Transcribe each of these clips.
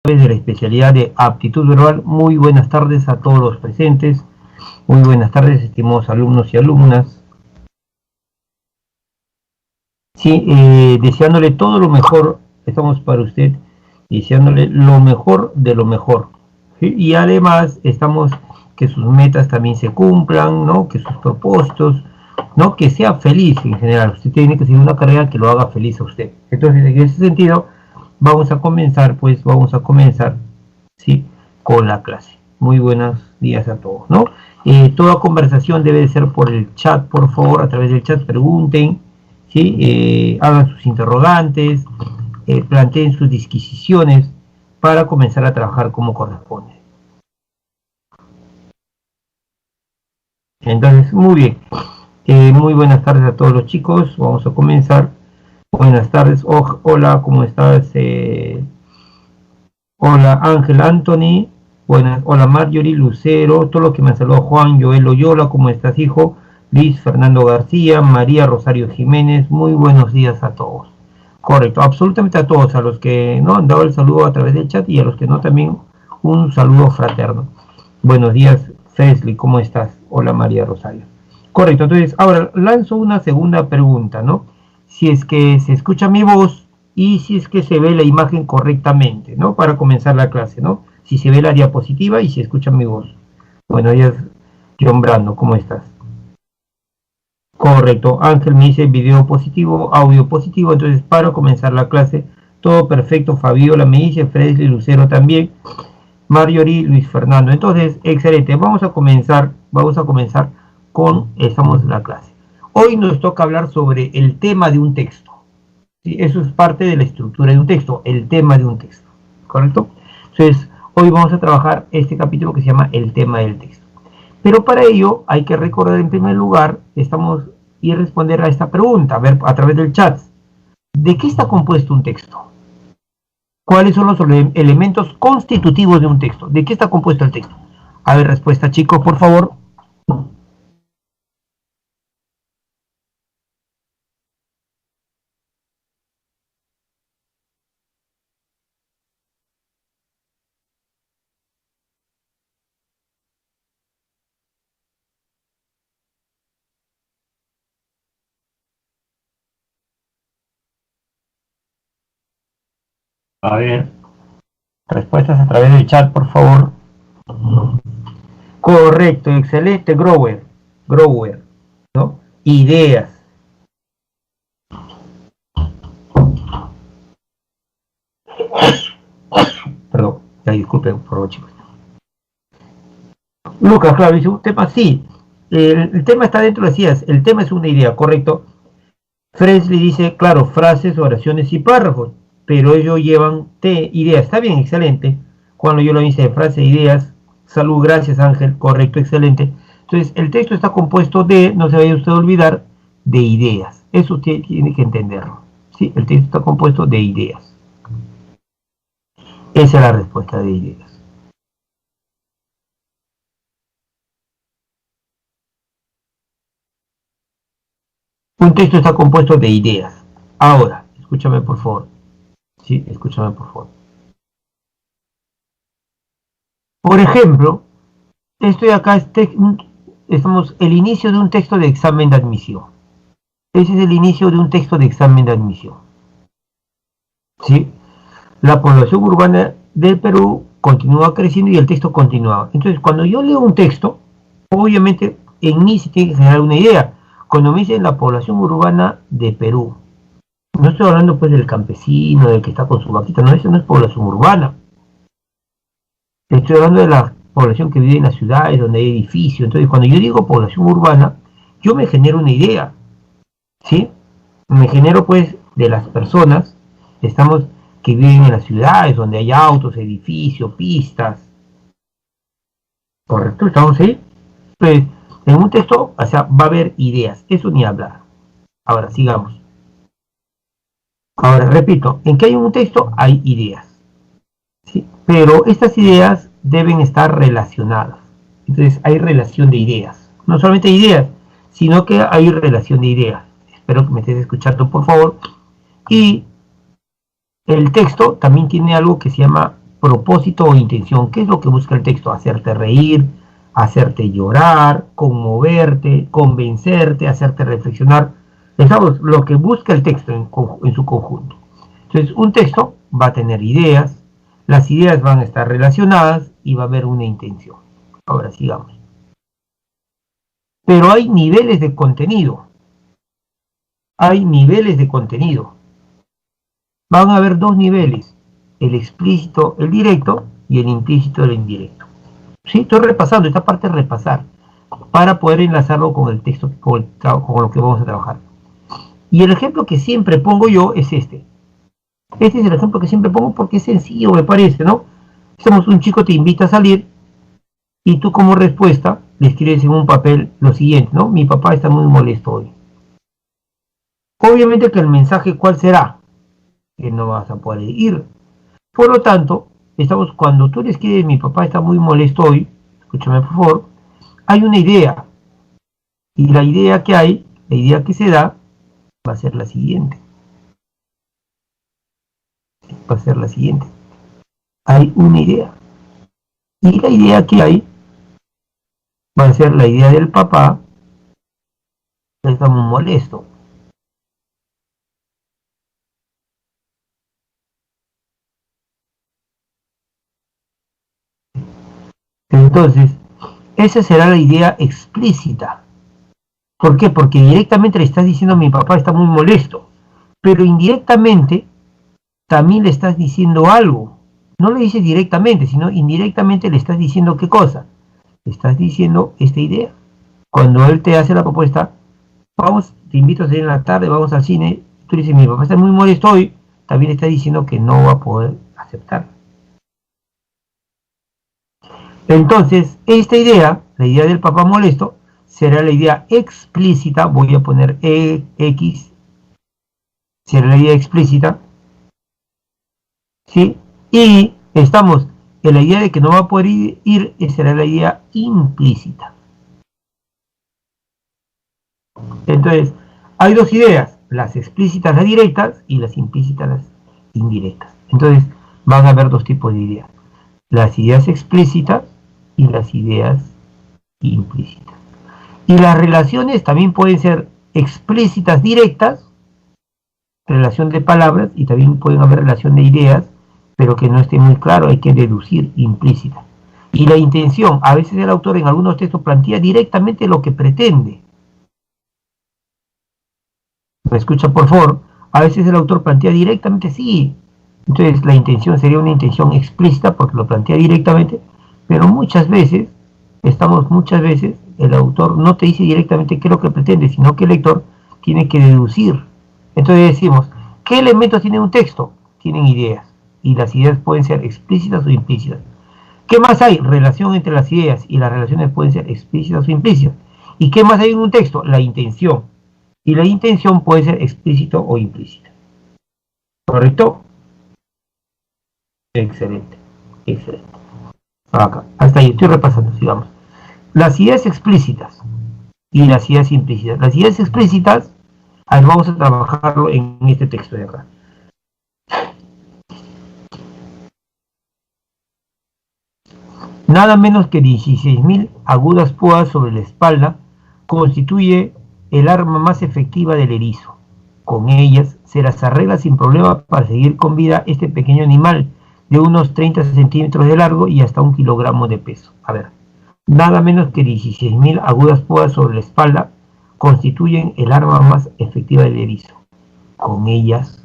de la especialidad de aptitud verbal. Muy buenas tardes a todos los presentes. Muy buenas tardes, estimados alumnos y alumnas. Sí, deseándole todo lo mejor, estamos para usted, deseándole lo mejor de lo mejor. ¿Sí? Y además estamos que sus metas también se cumplan, ¿no? Que sus propósitos, ¿no? Que sea feliz en general. Usted tiene que seguir una carrera que lo haga feliz a usted. Entonces, en ese sentido, vamos a comenzar, ¿sí? Con la clase. Muy buenos días a todos, ¿no? Toda conversación debe ser por el chat, por favor, a través del chat pregunten, ¿sí? Hagan sus interrogantes, planteen sus disquisiciones para comenzar a trabajar como corresponde. Entonces, muy bien. Muy buenas tardes a todos los chicos. Vamos a comenzar. Buenas tardes. Hola, ¿cómo estás? Hola, Ángel Anthony. Buenas. Hola, Marjorie, Lucero. Todo lo que me saludó Juan, Joel Loyola. ¿Cómo estás, hijo? Luis Fernando García. María Rosario Jiménez. Muy buenos días a todos. Correcto, absolutamente a todos. A los que no han dado el saludo a través del chat y a los que no también un saludo fraterno. Buenos días, Fesley. ¿Cómo estás? Hola, María Rosario. Correcto, entonces ahora lanzo una segunda pregunta, ¿no? Si es que se escucha mi voz y si es que se ve la imagen correctamente, ¿no? Para comenzar la clase, ¿no? Si se ve la diapositiva y si escucha mi voz. Buenos días, John Brando, ¿cómo estás? Correcto, Ángel me dice video positivo, audio positivo, entonces para comenzar la clase, todo perfecto. Fabiola me dice, Freddy Lucero también, Marjorie, Luis Fernando. Entonces, excelente, vamos a comenzar con, estamos en la clase. Hoy nos toca hablar sobre el tema de un texto. ¿Sí? Eso es parte de la estructura de un texto, el tema de un texto, ¿correcto? Entonces, hoy vamos a trabajar este capítulo que se llama el tema del texto. Pero para ello hay que recordar en primer lugar, y responder a esta pregunta, a ver, a través del chat. ¿De qué está compuesto un texto? ¿Cuáles son los elementos constitutivos de un texto? ¿De qué está compuesto el texto? A ver, respuesta, chicos, por favor. A ver, respuestas a través del chat, por favor. Correcto, excelente, Grower, ¿no? Ideas. Perdón, ya disculpen, por favor, chicos. Lucas, claro, dice un tema, sí. El tema está dentro, decías, el tema es una idea, correcto. Fresley dice, claro, frases, oraciones y párrafos, pero ellos llevan ideas. Está bien, excelente. Cuando yo lo hice de frase, ideas, salud, gracias Ángel, correcto, excelente. Entonces, el texto está compuesto de, no se vaya usted a olvidar, de ideas. Eso usted tiene que entenderlo. ¿Sí? El texto está compuesto de ideas. Esa es la respuesta, de ideas. Un texto está compuesto de ideas. Ahora, escúchame por favor. Sí, escúchame por favor. Por ejemplo, estoy acá, estamos el inicio de un texto de examen de admisión. Ese es el inicio de un texto de examen de admisión. ¿Sí? La población urbana del Perú continúa creciendo y el texto continúa. Entonces, cuando yo leo un texto, obviamente en mí se tiene que generar una idea. Cuando me dicen la población urbana de Perú, no estoy hablando pues del campesino, del que está con su vaquita, no, eso no es población urbana. Estoy hablando de la población que vive en las ciudades, donde hay edificios. Entonces, cuando yo digo población urbana, yo me genero una idea, ¿sí? Me genero pues de las personas que viven en las ciudades, donde hay autos, edificios, pistas. ¿Correcto? ¿Estamos ahí? Pues, en un texto, o sea, va a haber ideas, eso ni hablar. Ahora, sigamos. Ahora, repito, en que hay un texto hay ideas, ¿sí? Pero estas ideas deben estar relacionadas. Entonces, hay relación de ideas. No solamente ideas, sino que hay relación de ideas. Espero que me estés escuchando, por favor. Y el texto también tiene algo que se llama propósito o intención. ¿Qué es lo que busca el texto? Hacerte reír, hacerte llorar, conmoverte, convencerte, hacerte reflexionar. Pensamos lo que busca el texto en su conjunto. Entonces, un texto va a tener ideas, las ideas van a estar relacionadas y va a haber una intención. Ahora sigamos. Pero hay niveles de contenido. Hay niveles de contenido. Van a haber dos niveles, el explícito, el directo, y el implícito, el indirecto. ¿Sí? Estoy repasando, esta parte es repasar, para poder enlazarlo con el texto, con lo que vamos a trabajar. Y el ejemplo que siempre pongo yo es este. Este es el ejemplo que siempre pongo porque es sencillo, me parece, ¿no? Somos un chico, te invita a salir, y tú como respuesta le escribes en un papel lo siguiente, ¿no? Mi papá está muy molesto hoy. Obviamente que el mensaje, ¿cuál será? Que no vas a poder ir. Por lo tanto, cuando tú le escribes mi papá está muy molesto hoy, escúchame por favor, hay una idea. Y la idea que hay, la idea que se da, va a ser la siguiente. Va a ser la siguiente. Hay una idea. Y la idea que hay va a ser la idea del papá que está muy molesto. Entonces, esa será la idea explícita. ¿Por qué? Porque directamente le estás diciendo mi papá está muy molesto, pero indirectamente también le estás diciendo algo. No le dices directamente, sino indirectamente le estás diciendo qué cosa. Le estás diciendo esta idea. Cuando él te hace la propuesta, vamos, te invito a salir en la tarde, vamos al cine, tú dices mi papá está muy molesto hoy, también le estás diciendo que no va a poder aceptar. Entonces, esta idea, la idea del papá molesto, será la idea explícita, voy a poner X, será la idea explícita, ¿sí? Y estamos en la idea de que no va a poder ir, será la idea implícita. Entonces, hay dos ideas, las explícitas, las directas, y las implícitas, las indirectas. Entonces, van a haber dos tipos de ideas, las ideas explícitas y las ideas implícitas. Y las relaciones también pueden ser explícitas directas, relación de palabras, y también pueden haber relación de ideas, pero que no esté muy claro, hay que deducir implícita. Y la intención, a veces el autor en algunos textos plantea directamente lo que pretende. ¿Me escucha por favor? A veces el autor plantea directamente, sí. Entonces la intención sería una intención explícita porque lo plantea directamente, pero muchas veces, el autor no te dice directamente qué es lo que pretende, sino que el lector tiene que deducir. Entonces decimos, ¿qué elementos tiene un texto? Tienen ideas, y las ideas pueden ser explícitas o implícitas. ¿Qué más hay? Relación entre las ideas, y las relaciones pueden ser explícitas o implícitas. ¿Y qué más hay en un texto? La intención. Y la intención puede ser explícita o implícita. ¿Correcto? Excelente, excelente. Acá, hasta ahí, estoy repasando, sigamos. Las ideas explícitas y las ideas implícitas. Las ideas explícitas, vamos a trabajarlo en este texto de acá. Nada menos que 16.000 agudas púas sobre la espalda constituye el arma más efectiva del erizo. Con ellas se las arregla sin problema para seguir con vida este pequeño animal de unos 30 centímetros de largo y hasta 1 kilogramo de peso. A ver, nada menos que 16.000 agudas púas sobre la espalda constituyen el arma más efectiva del erizo. Con ellas,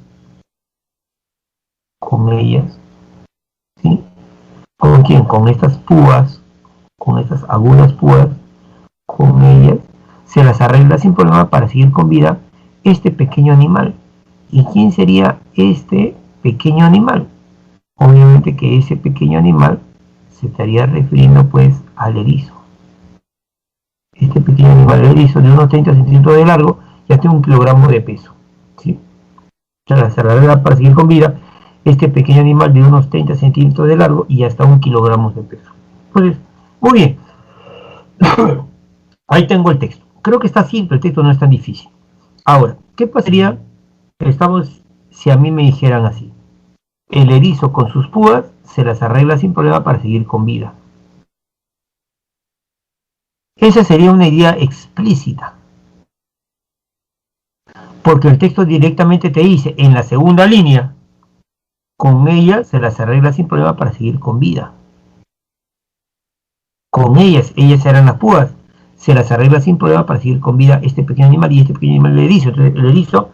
¿sí? ¿Con quién? Con estas púas, con estas agudas púas, con ellas se las arregla sin problema para seguir con vida este pequeño animal. ¿Y quién sería este pequeño animal? Obviamente que ese pequeño animal se estaría refiriendo pues al erizo. Este pequeño animal, el erizo, de unos 30 centímetros de largo y hasta 1 kilogramo de peso, ¿sí? Se las arregla para seguir con vida este pequeño animal de unos 30 centímetros de largo y hasta 1 kilogramo de peso. Entonces, muy bien. Ahí tengo el texto. Creo que está simple, el texto no es tan difícil. Ahora, ¿qué pasaría si a mí me dijeran así? El erizo con sus púas se las arregla sin problema para seguir con vida. Esa sería una idea explícita. Porque el texto directamente te dice, en la segunda línea, con ella se las arregla sin problema para seguir con vida. Con ellas eran las púas, se las arregla sin problema para seguir con vida este pequeño animal y este pequeño animal el erizo. Entonces el erizo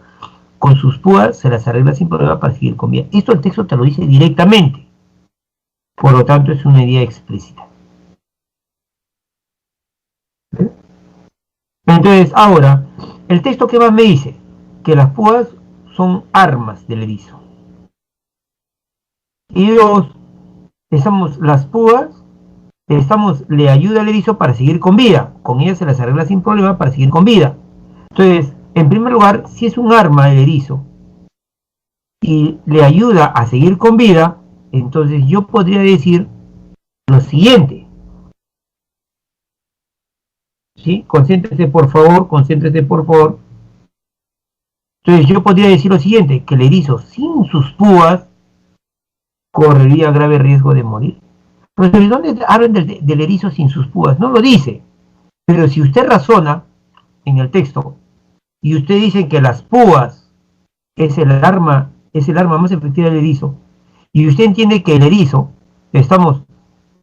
con sus púas se las arregla sin problema para seguir con vida. Esto el texto te lo dice directamente. Por lo tanto es una idea explícita. Entonces ahora, el texto que más me dice que las púas son armas del erizo. Y dos, las púas, le ayuda al erizo para seguir con vida. Con ellas se las arregla sin problema para seguir con vida. Entonces, en primer lugar, si es un arma el erizo y le ayuda a seguir con vida, entonces yo podría decir lo siguiente. ¿Sí? Concéntrese por favor, concéntrese por favor. Entonces yo podría decir lo siguiente, que el erizo sin sus púas correría grave riesgo de morir. Pero ¿dónde hablan del erizo sin sus púas? No lo dice. Pero si usted razona en el texto y usted dice que las púas es el arma más efectiva del erizo, y usted entiende que el erizo,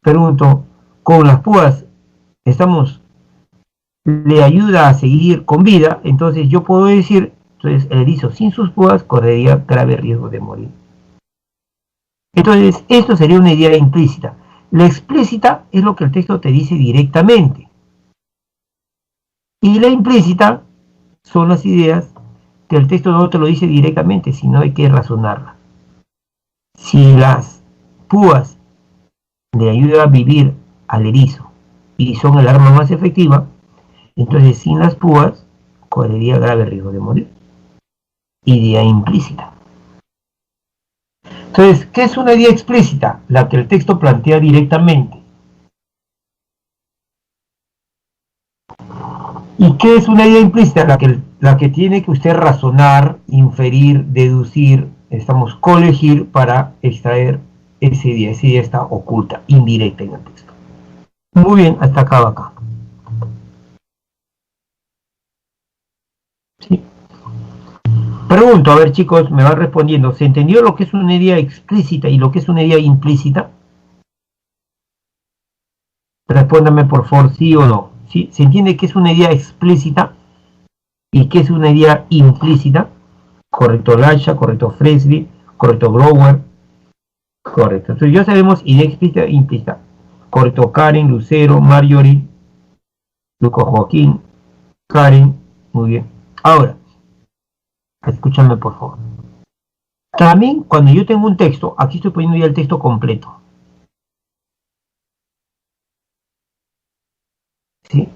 pregunto, con las púas le ayuda a seguir con vida, entonces yo puedo decir, entonces el erizo sin sus púas correría grave riesgo de morir. Entonces, esto sería una idea implícita. La explícita es lo que el texto te dice directamente. Y la implícita son las ideas que el texto no te lo dice directamente, sino hay que razonarla. Si las púas le ayudan a vivir al erizo y son el arma más efectiva, entonces sin las púas correría grave riesgo de morir. Idea implícita. Entonces, ¿qué es una idea explícita? La que el texto plantea directamente. ¿Y qué es una idea implícita? La que tiene que usted razonar, inferir, deducir, colegir para extraer esa idea. Esa idea está oculta, indirecta en el texto. Muy bien, hasta acá. ¿Sí? Pregunto, a ver chicos, me van respondiendo. ¿Se entendió lo que es una idea explícita y lo que es una idea implícita? Respóndame por favor sí o no. ¿Sí? ¿Se entiende qué es una idea explícita y qué es una idea implícita? Correcto Lasha, correcto Fresley, correcto Grower. Correcto. Entonces ya sabemos idea explícita e implícita. Correcto Karen, Lucero, Marjorie, Luco Joaquín, Karen. Muy bien. Ahora, escúchame por favor. También cuando yo tengo un texto, aquí estoy poniendo ya el texto completo. ¿Sí?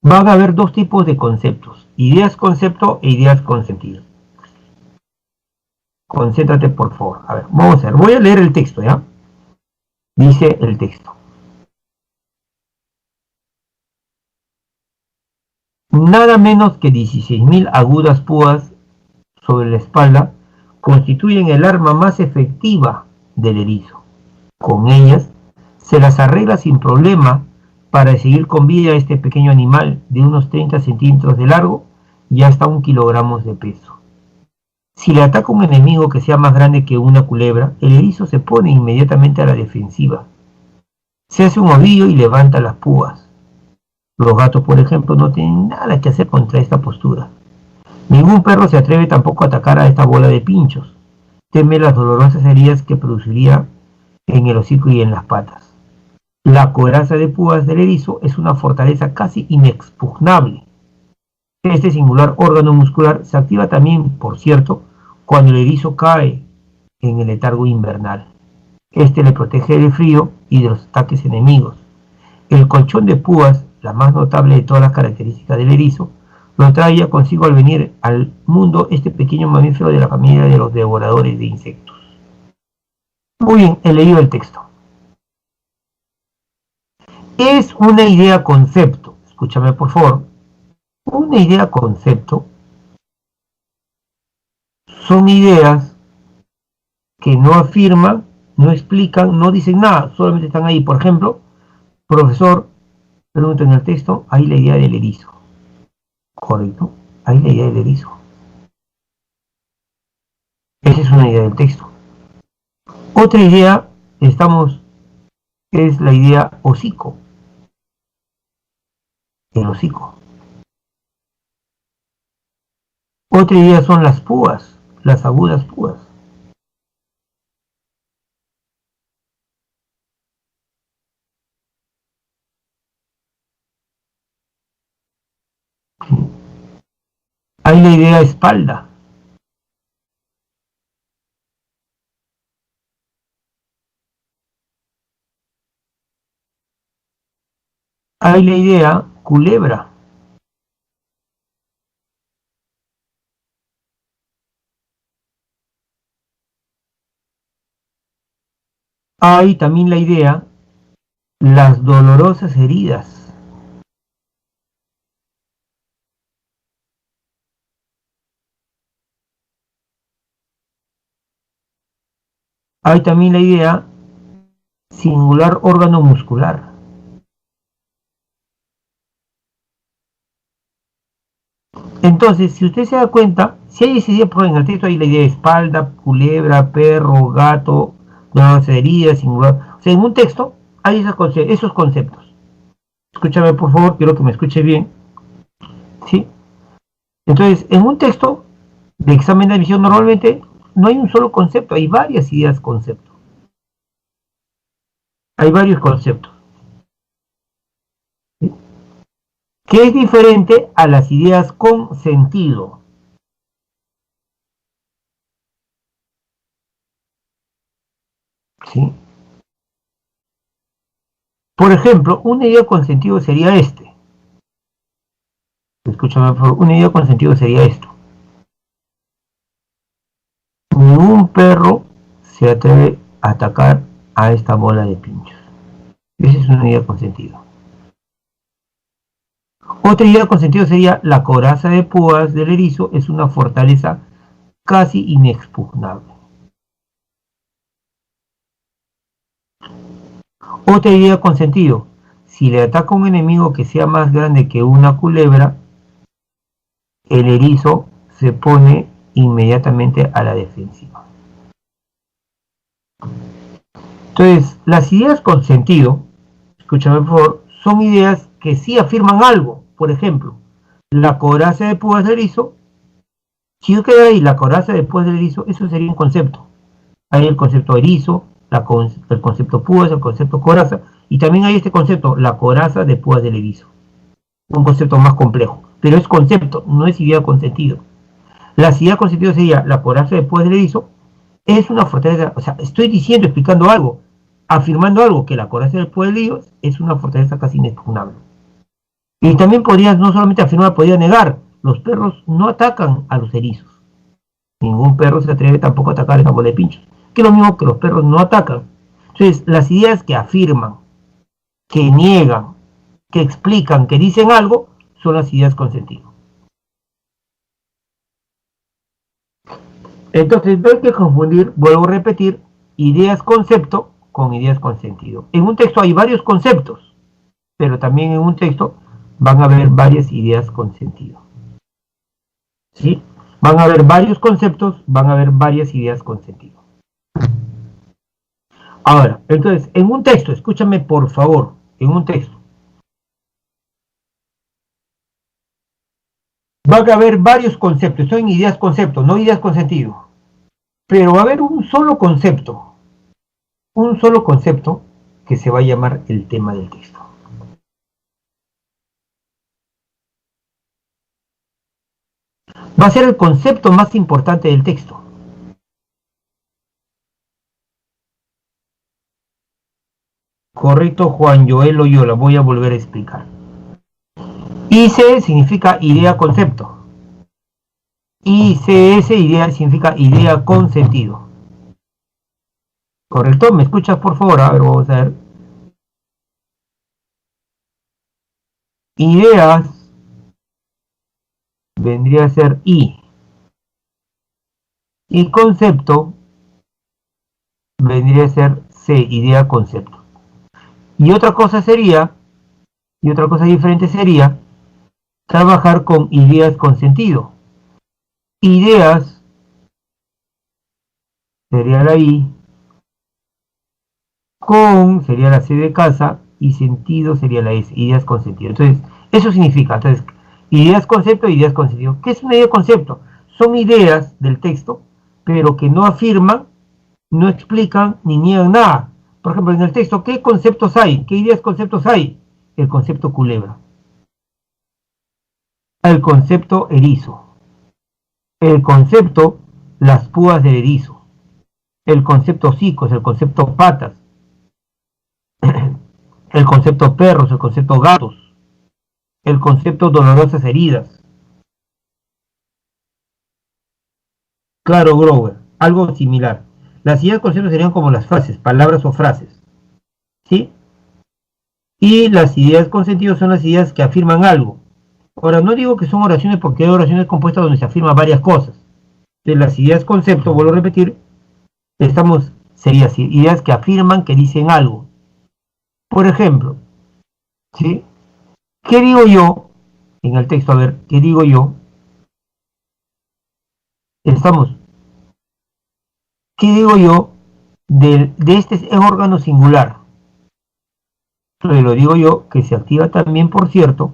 Van a haber dos tipos de conceptos, ideas concepto e ideas con sentido. Concéntrate por favor. A ver, vamos a ver, voy a leer el texto, ¿ya? Dice el texto. Nada menos que 16.000 agudas púas sobre la espalda constituyen el arma más efectiva del erizo. Con ellas se las arregla sin problema para seguir con vida a este pequeño animal de unos 30 centímetros de largo y hasta 1 kilogramo de peso. Si le ataca un enemigo que sea más grande que una culebra, el erizo se pone inmediatamente a la defensiva. Se hace un ovillo y levanta las púas. Los gatos, por ejemplo, no tienen nada que hacer contra esta postura. Ningún perro se atreve tampoco a atacar a esta bola de pinchos. Teme las dolorosas heridas que produciría en el hocico y en las patas. La coraza de púas del erizo es una fortaleza casi inexpugnable. Este singular órgano muscular se activa también, por cierto, cuando el erizo cae en el letargo invernal. Este le protege del frío y de los ataques enemigos. El colchón de púas, la más notable de todas las características del erizo, lo traía consigo al venir al mundo este pequeño mamífero de la familia de los devoradores de insectos. Muy bien, he leído el texto. Es una idea concepto, escúchame por favor. Una idea concepto son ideas que no afirman no explican, no dicen nada, solamente están ahí. Por ejemplo, profesor, pregunto en el texto, ahí la idea del erizo. Correcto, ahí la idea del erizo. Esa es una idea del texto. Otra idea, es la idea hocico. El hocico. Otra idea son las púas, las agudas púas. Hay la idea espalda. Hay la idea culebra. Hay también la idea las dolorosas heridas. Hay también la idea singular órgano muscular. Entonces, si usted se da cuenta, si hay esa idea, por en el texto hay la idea de espalda, culebra, perro, gato, dolorosas heridas, singular. O sea, en un texto hay esos conceptos. Escúchame, por favor, quiero que me escuche bien. ¿Sí? Entonces, en un texto de examen de admisión normalmente no hay un solo concepto, hay varias ideas concepto. Hay varios conceptos. ¿Sí? Que es diferente a las ideas con sentido. ¿Sí? Por ejemplo, una idea con sentido sería este. Escúchame, por favor, una idea con sentido sería esto. Ningún perro se atreve a atacar a esta bola de pinchos. Esa es una idea con sentido. Otra idea con sentido sería la coraza de púas del erizo es una fortaleza casi inexpugnable. Otra idea con sentido, si le ataca un enemigo que sea más grande que una culebra, el erizo se pone inmediatamente a la defensiva. Entonces, las ideas con sentido, escúchame por favor, son ideas que sí afirman algo. Por ejemplo, la coraza de púas del erizo, si yo quedara ahí la coraza de púas del erizo, eso sería un concepto. Hay el concepto erizo, el concepto púas, el concepto coraza, y también hay este concepto, la coraza de púas del erizo. Un concepto más complejo, pero es concepto, no es idea con sentido. La idea con sentido sería la coraza de púas del erizo, es una fortaleza, o sea, estoy diciendo, explicando algo, afirmando algo, que la coraza del púas del erizo es una fortaleza casi inexpugnable. Y también podrías no solamente afirmar, podría negar, los perros no atacan a los erizos. Ningún perro se atreve tampoco a atacar a esa bola de pinchos. Que es lo mismo que los perros no atacan. Entonces, las ideas que afirman, que niegan, que explican, que dicen algo, son las ideas con sentido. Entonces, no hay que confundir, vuelvo a repetir, ideas concepto con ideas con sentido. En un texto hay varios conceptos, pero también en un texto van a haber varias ideas con sentido. ¿Sí? Van a haber varios conceptos, van a haber varias ideas con sentido. Ahora, entonces, en un texto, escúchame por favor, en un texto, va a haber varios conceptos, son ideas conceptos, no ideas con sentido, pero va a haber un solo concepto que se va a llamar el tema del texto. Va a ser el concepto más importante del texto. Correcto, Juan Joel Loyola, voy a volver a explicar. IC significa idea concepto. ICS idea significa idea con sentido. ¿Correcto? ¿Me escuchas por favor? A ver, vamos a ver. Ideas vendría a ser I. Y concepto vendría a ser C, idea, concepto. Y otra cosa diferente sería trabajar con ideas con sentido. Ideas sería la I, con sería la C de casa y sentido sería la S, ideas con sentido. Entonces, eso significa, entonces, ideas concepto, ideas con sentido. ¿Qué es una idea concepto? Son ideas del texto, pero que no afirman, no explican ni niegan nada. Por ejemplo, en el texto, ¿qué conceptos hay? ¿Qué ideas conceptos hay? El concepto culebra, el concepto erizo, el concepto las púas del erizo, el concepto hocicos, el concepto patas, el concepto perros, el concepto gatos, el concepto dolorosas heridas. Claro, Grover, algo similar. Las ideas conceptos serían como las frases, palabras o frases, ¿sí? Y las ideas con sentido son las ideas que afirman algo. Ahora, no digo que son oraciones porque hay oraciones compuestas donde se afirman varias cosas. De las ideas concepto, vuelvo a repetir, sería así, ideas que afirman, que dicen algo. Por ejemplo, ¿sí? ¿Qué digo yo en el texto? A ver, ¿qué digo yo? Estamos, ¿qué digo yo de este órgano singular? Entonces lo digo yo, que se activa también, por cierto,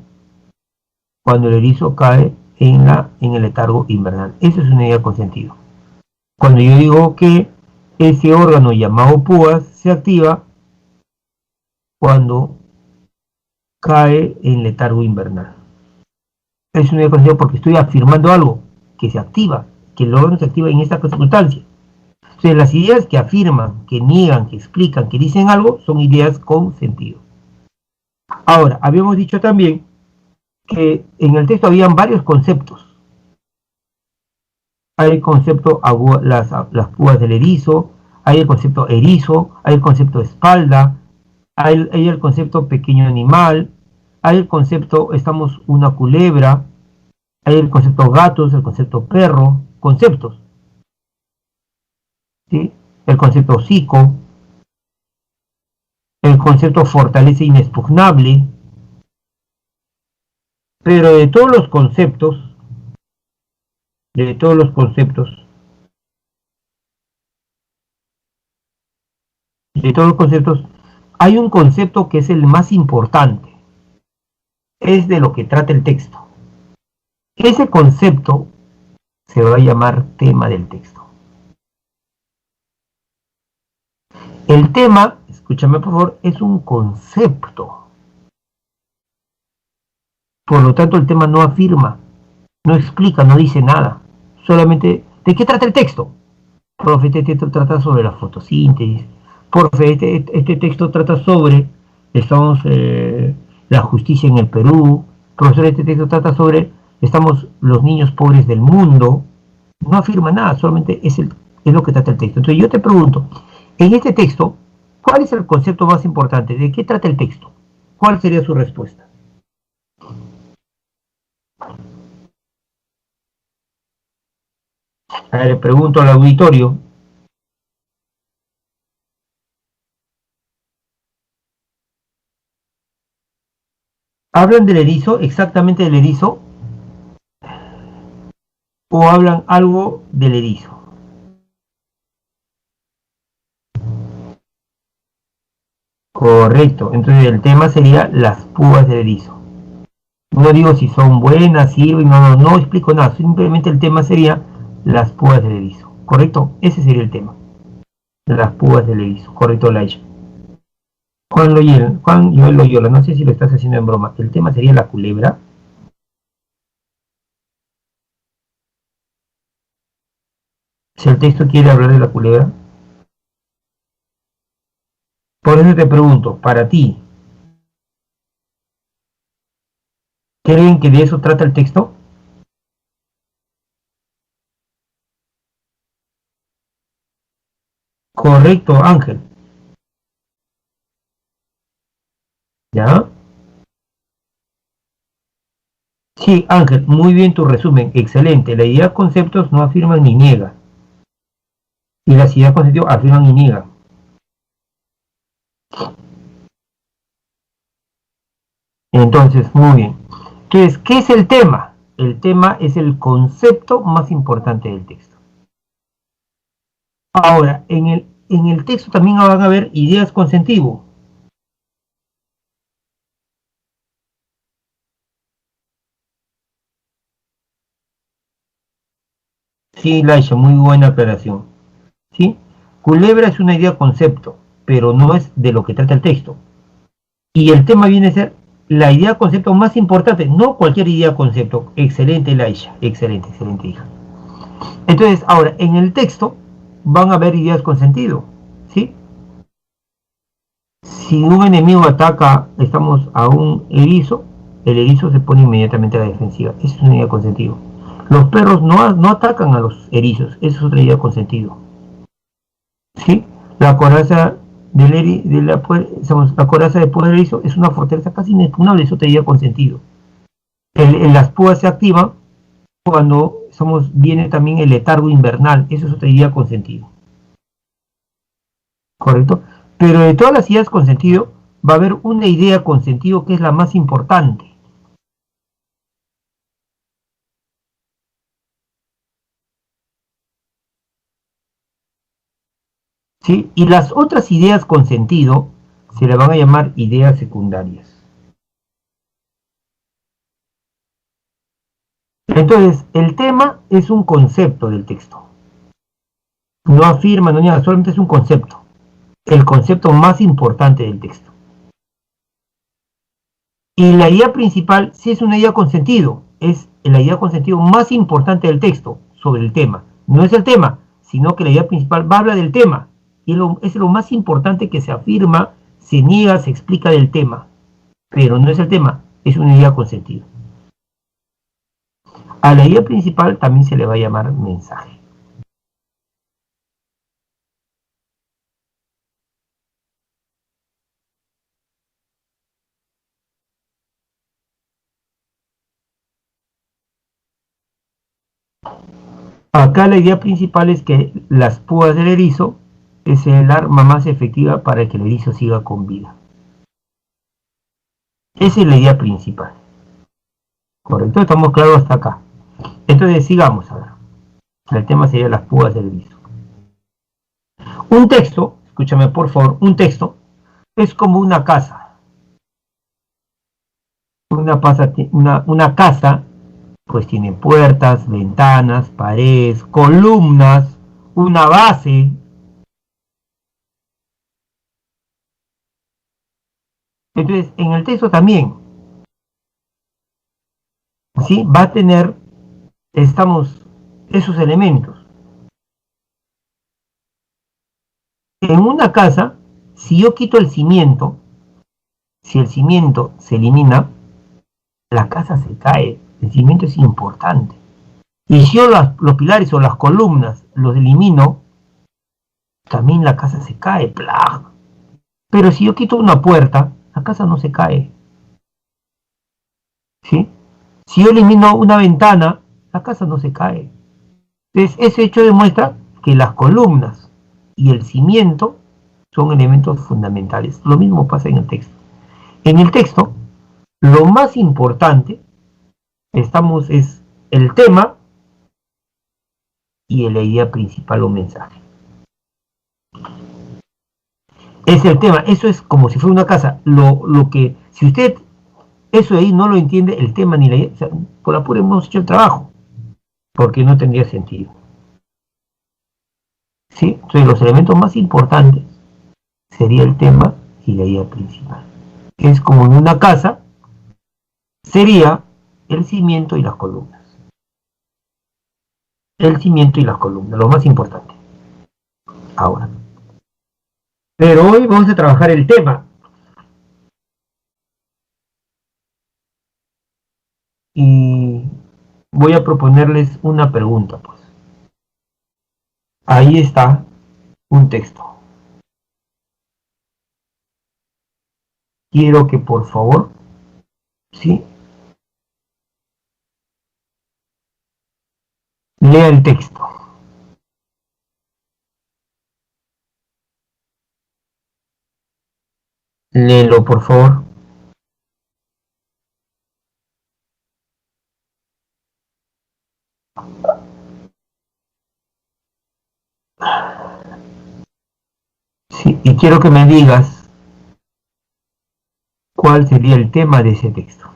cuando el erizo cae en el letargo invernal. Eso es una idea con sentido. Cuando yo digo que ese órgano llamado púas se activa cuando cae en letargo invernal. Es una idea con sentido porque estoy afirmando algo que se activa, que el órgano se activa en esta circunstancia. Entonces, las ideas que afirman, que niegan, que explican, que dicen algo, son ideas con sentido. Ahora, habíamos dicho también que en el texto habían varios conceptos. Hay el concepto las púas del erizo, hay el concepto erizo, hay el concepto espalda, hay el concepto pequeño animal, hay el concepto estamos una culebra, hay el concepto gatos, el concepto perro, conceptos, ¿sí? El concepto hocico, el concepto fortaleza inexpugnable, pero de todos los conceptos, de todos los conceptos, de todos los conceptos, hay un concepto que es el más importante, es de lo que trata el texto. Ese concepto se va a llamar tema del texto. El tema, escúchame por favor, es un concepto. Por lo tanto, el tema no afirma, no explica, no dice nada. Solamente, ¿de qué trata el texto? Profe, este texto trata sobre la fotosíntesis. Profe, este texto trata sobre, la justicia en el Perú. Profesor, este texto trata sobre, los niños pobres del mundo. No afirma nada, solamente es lo que trata el texto. Entonces yo te pregunto, en este texto, ¿cuál es el concepto más importante? ¿De qué trata el texto? ¿Cuál sería su respuesta? A ver, le pregunto al auditorio. ¿Hablan del erizo, exactamente del erizo? ¿O hablan algo del erizo? Correcto, entonces el tema sería las púas del erizo. No digo si son buenas, sirven, no explico nada, simplemente el tema sería las púas del erizo. ¿Correcto? Ese sería el tema. Las púas del erizo. Correcto, Laisha. Juan Joel Loyola, no sé si lo estás haciendo en broma. El tema sería la culebra. Si el texto quiere hablar de la culebra. Por eso te pregunto, para ti, ¿creen que de eso trata el texto? Correcto, Ángel. ¿Ya? Sí, Ángel, muy bien tu resumen, excelente. La idea de conceptos no afirman ni niega. Y las ideas conceptos afirman y niegan. Entonces, muy bien. Entonces, ¿qué es el tema? El tema es el concepto más importante del texto. Ahora, en el texto también van a haber ideas con sentido. Sí, Laisha, muy buena aclaración. ¿Sí? Culebra es una idea concepto, pero no es de lo que trata el texto. Y el tema viene a ser la idea concepto más importante, no cualquier idea concepto. Excelente, Laisha, excelente, excelente hija. Entonces, ahora, en el texto van a haber ideas con sentido, ¿sí? Si un enemigo ataca, estamos a un erizo, el erizo se pone inmediatamente a la defensiva. Eso es una idea con sentido. Los perros no atacan a los erizos, eso es otra idea con sentido. ¿Sí? La coraza la coraza de poder erizo es una fortaleza casi inexpugnable, eso te diría con sentido. Las púas se activan cuando viene también el letargo invernal, eso es otra idea con sentido. ¿Correcto? Pero de todas las ideas con sentido, va a haber una idea con sentido que es la más importante. ¿Sí? Y las otras ideas con sentido se le van a llamar ideas secundarias. Entonces, el tema es un concepto del texto. No afirma, no niega, solamente es un concepto. El concepto más importante del texto. Y la idea principal sí es una idea con sentido. Es la idea con sentido más importante del texto sobre el tema. No es el tema, sino que la idea principal va a hablar del tema. Y es lo más importante que se afirma, se niega, se explica del tema. Pero no es el tema, es una idea con sentido. A la idea principal también se le va a llamar mensaje. Acá la idea principal es que las púas del erizo es el arma más efectiva para que el erizo siga con vida. Esa es la idea principal. ¿Correcto? Estamos claros hasta acá. Entonces sigamos ahora. El tema sería las púas del erizo. Un texto, escúchame por favor, un texto es como una casa. Una casa pues tiene puertas, ventanas, paredes, columnas, una base. Entonces, en el texto también, ¿sí? Va a tener, esos elementos. En una casa, si yo quito el cimiento, si el cimiento se elimina, la casa se cae. El cimiento es importante. Y si yo los pilares o las columnas los elimino, también la casa se cae. ¡Plah! Pero si yo quito una puerta, la casa no se cae. ¿Sí? Si yo elimino una ventana, la casa no se cae. Entonces, ese hecho demuestra que las columnas y el cimiento son elementos fundamentales. Lo mismo pasa en el texto. En el texto, lo más importante es el tema y la idea principal o mensaje. Es el tema, eso es como si fuera una casa. Lo que, si usted eso de ahí no lo entiende, el tema ni la idea, o sea, por apuro hemos hecho el trabajo, porque no tendría sentido. ¿Sí? Entonces los elementos más importantes sería el tema y la idea principal. Es como en una casa, sería el cimiento y las columnas. El cimiento y las columnas, lo más importante. Ahora. Pero hoy vamos a trabajar el tema. Y voy a proponerles una pregunta, pues. Ahí está un texto. Quiero que por favor, sí, lea el texto. Léelo, por favor. Sí, y quiero que me digas cuál sería el tema de ese texto.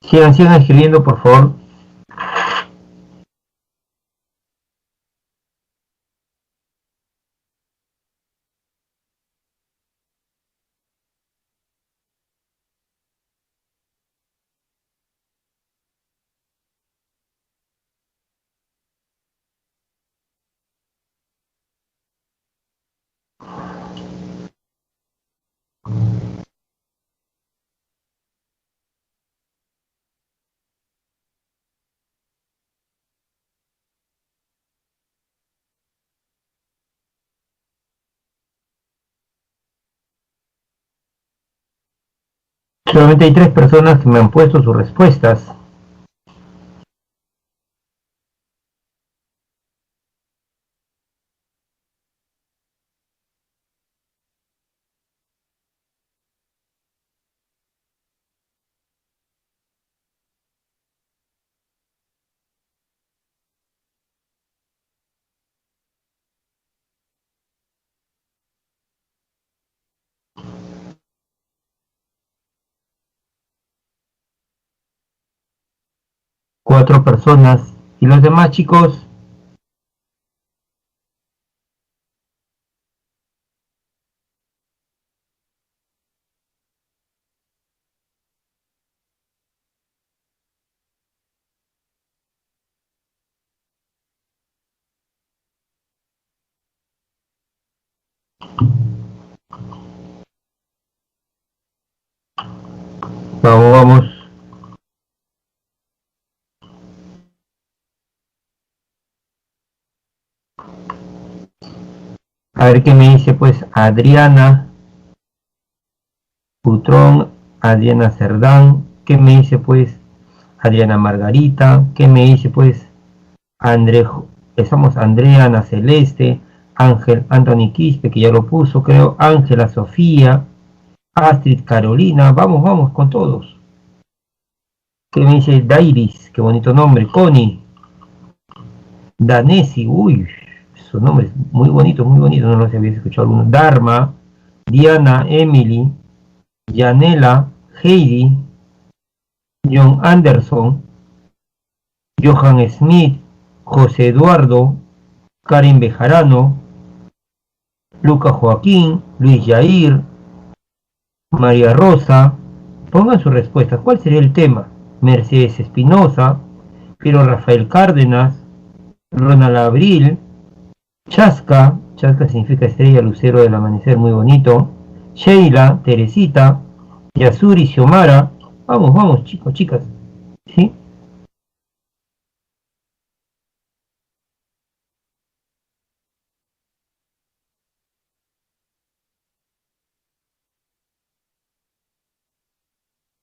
Sigan escribiendo, por favor. Solamente hay 3 personas que me han puesto sus respuestas. Cuatro personas. ¿Y los demás, chicos? Vamos, vamos. A ver qué me dice pues Adriana Putrón, Adriana Cerdán, qué me dice pues Adriana Margarita, qué me dice pues estamos Andrea, Ana Celeste, Ángel Anthony Quispe, que ya lo puso, creo, Ángela Sofía, Astrid Carolina, vamos, vamos con todos. ¿Qué me dice Dairis? Qué bonito nombre, Connie, Danesi, uy, esos nombres muy bonitos, no los había escuchado alguno. Dharma, Diana, Emily, Yanela, Heidi, John Anderson, Johan Smith, José Eduardo, Karen Bejarano, Lucas Joaquín, Luis Yair, María Rosa. Pongan sus respuestas. ¿Cuál sería el tema? Mercedes Espinosa, Piero Rafael Cárdenas, Ronald Abril, Chasca, Chasca significa estrella, lucero del amanecer, muy bonito. Sheila, Teresita, Yasuri, Xiomara. Vamos, vamos, chicos, chicas. ¿Sí?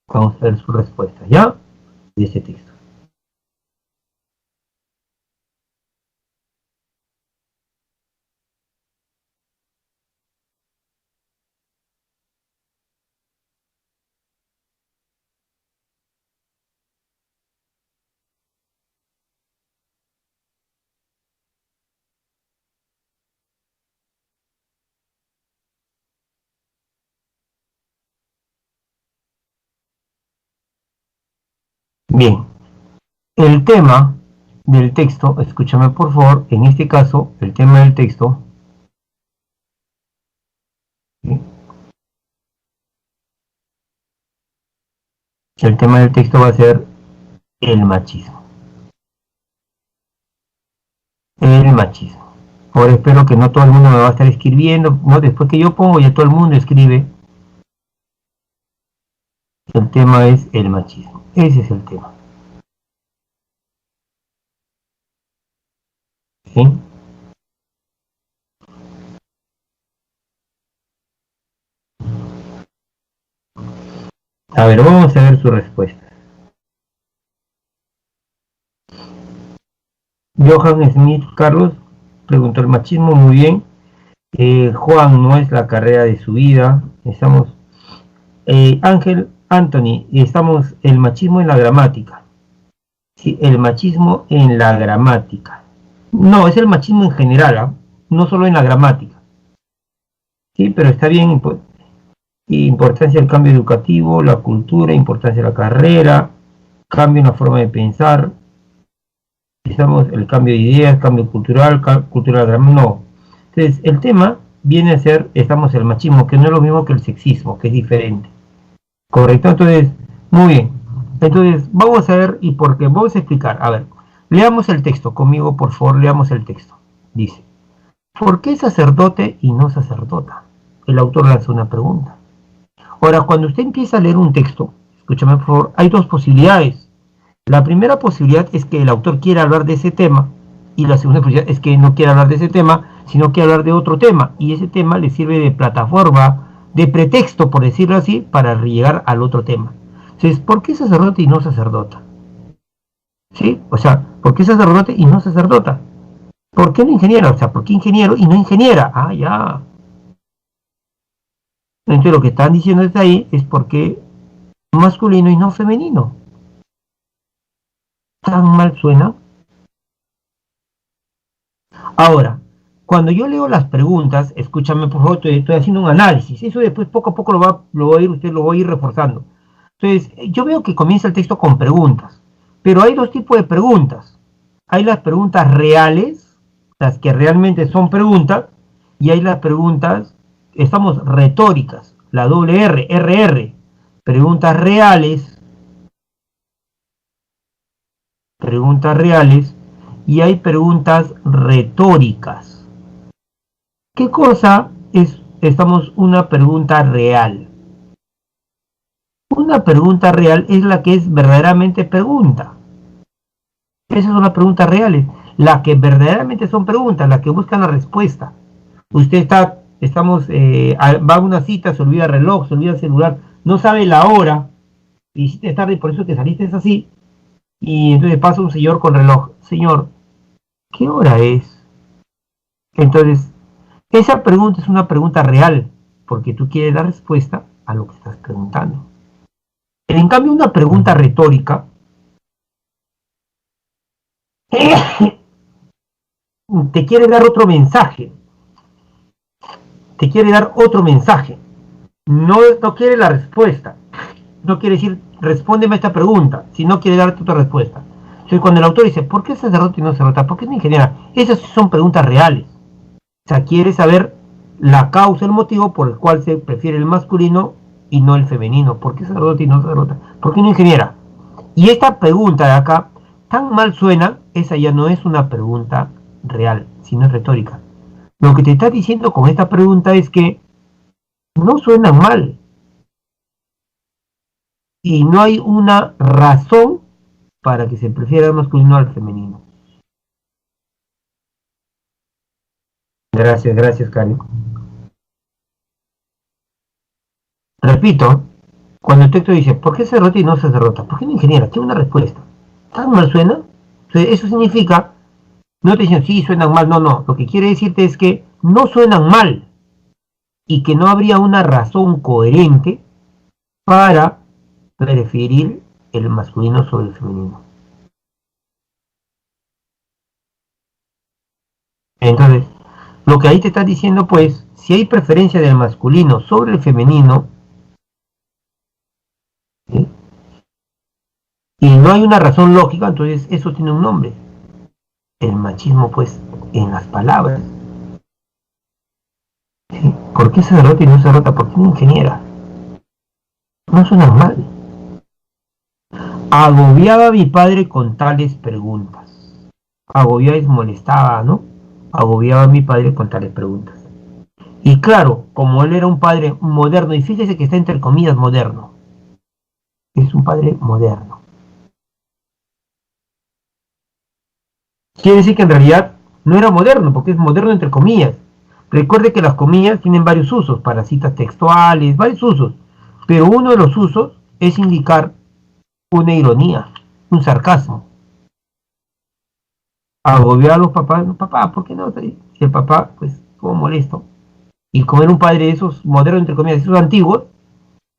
Vamos a ver su respuesta, ¿ya? De ese texto. Bien, el tema del texto, escúchame por favor, en este caso, el tema del texto, ¿sí? El tema del texto va a ser el machismo. El machismo. Ahora espero que no todo el mundo me va a estar escribiendo, ¿no? Después que yo pongo ya todo el mundo escribe. El tema es el machismo. Ese es el tema. ¿Sí? A ver, vamos a ver su respuesta. Johan Smith Carlos preguntó el machismo, muy bien. Juan, no es la carrera de su vida. Estamos. Ángel Anthony, estamos el machismo en la gramática. Sí, el machismo en la gramática. No, es el machismo en general, ¿eh? No solo en la gramática. Sí, pero está bien. Importancia del cambio educativo, la cultura, importancia de la carrera, cambio en la forma de pensar. Estamos el cambio de ideas, cambio cultural, cultura gramática. No. Entonces, el tema viene a ser, estamos el machismo, que no es lo mismo que el sexismo, que es diferente. Correcto, entonces, muy bien. Entonces, vamos a ver y por qué. Vamos a explicar. A ver, leamos el texto conmigo, por favor, leamos el texto. Dice, ¿por qué sacerdote y no sacerdota? El autor lanza una pregunta. Ahora, cuando usted empieza a leer un texto, escúchame por favor, hay dos posibilidades. La primera posibilidad es que el autor quiera hablar de ese tema y la segunda posibilidad es que no quiera hablar de ese tema, sino quiere hablar de otro tema y ese tema le sirve de plataforma, de pretexto, por decirlo así, para llegar al otro tema. Entonces, ¿por qué sacerdote y no sacerdota? ¿Sí? O sea, ¿por qué sacerdote y no sacerdota? ¿Por qué no ingeniera? O sea, ¿por qué ingeniero y no ingeniera? Ah, ya. Entonces lo que están diciendo desde ahí es porque masculino y no femenino. ¿Tan mal suena? Ahora, cuando yo leo las preguntas, escúchame por favor, estoy haciendo un análisis. Eso después poco a poco usted lo va a ir reforzando. Entonces, yo veo que comienza el texto con preguntas, pero hay dos tipos de preguntas. Hay las preguntas reales, las que realmente son preguntas, y hay las preguntas, estamos retóricas, la doble R, RR, preguntas reales, y hay preguntas retóricas. ¿Qué cosa es, una pregunta real? Una pregunta real es la que es verdaderamente pregunta. Esas son las preguntas reales, las que verdaderamente son preguntas, las que buscan la respuesta. Usted va a una cita, se olvida el reloj, se olvida el celular, no sabe la hora, y hiciste tarde, por eso te saliste así, y entonces pasa un señor con reloj. Señor, ¿qué hora es? Entonces, esa pregunta es una pregunta real, porque tú quieres la respuesta a lo que estás preguntando. En cambio, una pregunta retórica te quiere dar otro mensaje. Te quiere dar otro mensaje. No quiere la respuesta. No quiere decir, respóndeme a esta pregunta, sino quiere darte otra respuesta. Entonces, cuando el autor dice, ¿por qué sacerdote y no sacerdota? ¿Por qué no ingeniera? Esas son preguntas reales. O sea, quiere saber la causa, el motivo por el cual se prefiere el masculino y no el femenino. ¿Por qué sacerdote y no sacerdota? ¿Por qué no ingeniera? Y esta pregunta de acá, tan mal suena, esa ya no es una pregunta real, sino es retórica. Lo que te está diciendo con esta pregunta es que no suenan mal. Y no hay una razón para que se prefiera el masculino al femenino. Gracias, Cari. Repito, cuando el texto dice, ¿por qué sacerdote y no sacerdote? ¿Por qué no ingeniera? Tiene una respuesta. ¿Tan mal suena? Entonces, eso significa, no te dicen, sí, suenan mal, no. Lo que quiere decirte es que no suenan mal y que no habría una razón coherente para preferir el masculino sobre el femenino. Entonces, lo que ahí te está diciendo, pues, si hay preferencia del masculino sobre el femenino, ¿sí? Y no hay una razón lógica, entonces eso tiene un nombre. El machismo, pues, en las palabras. ¿Sí? ¿Por qué se derrota y no se derrota? ¿Por qué no ingeniera? No suena mal. Agobiaba a mi padre con tales preguntas. Agobiaba y molestaba, ¿no? Agobiaba a mi padre con tales preguntas. Y claro, como él era un padre moderno, y fíjese que está entre comillas moderno, es un padre moderno. Quiere decir que en realidad no era moderno, porque es moderno entre comillas. Recuerde que las comillas tienen varios usos, para citas textuales, varios usos, pero uno de los usos es indicar una ironía, un sarcasmo. Agobiar a los papás, no, papá, ¿por qué no? Si el papá, pues, estuvo molesto. Y como era un padre de esos modernos, entre comillas, de esos antiguos,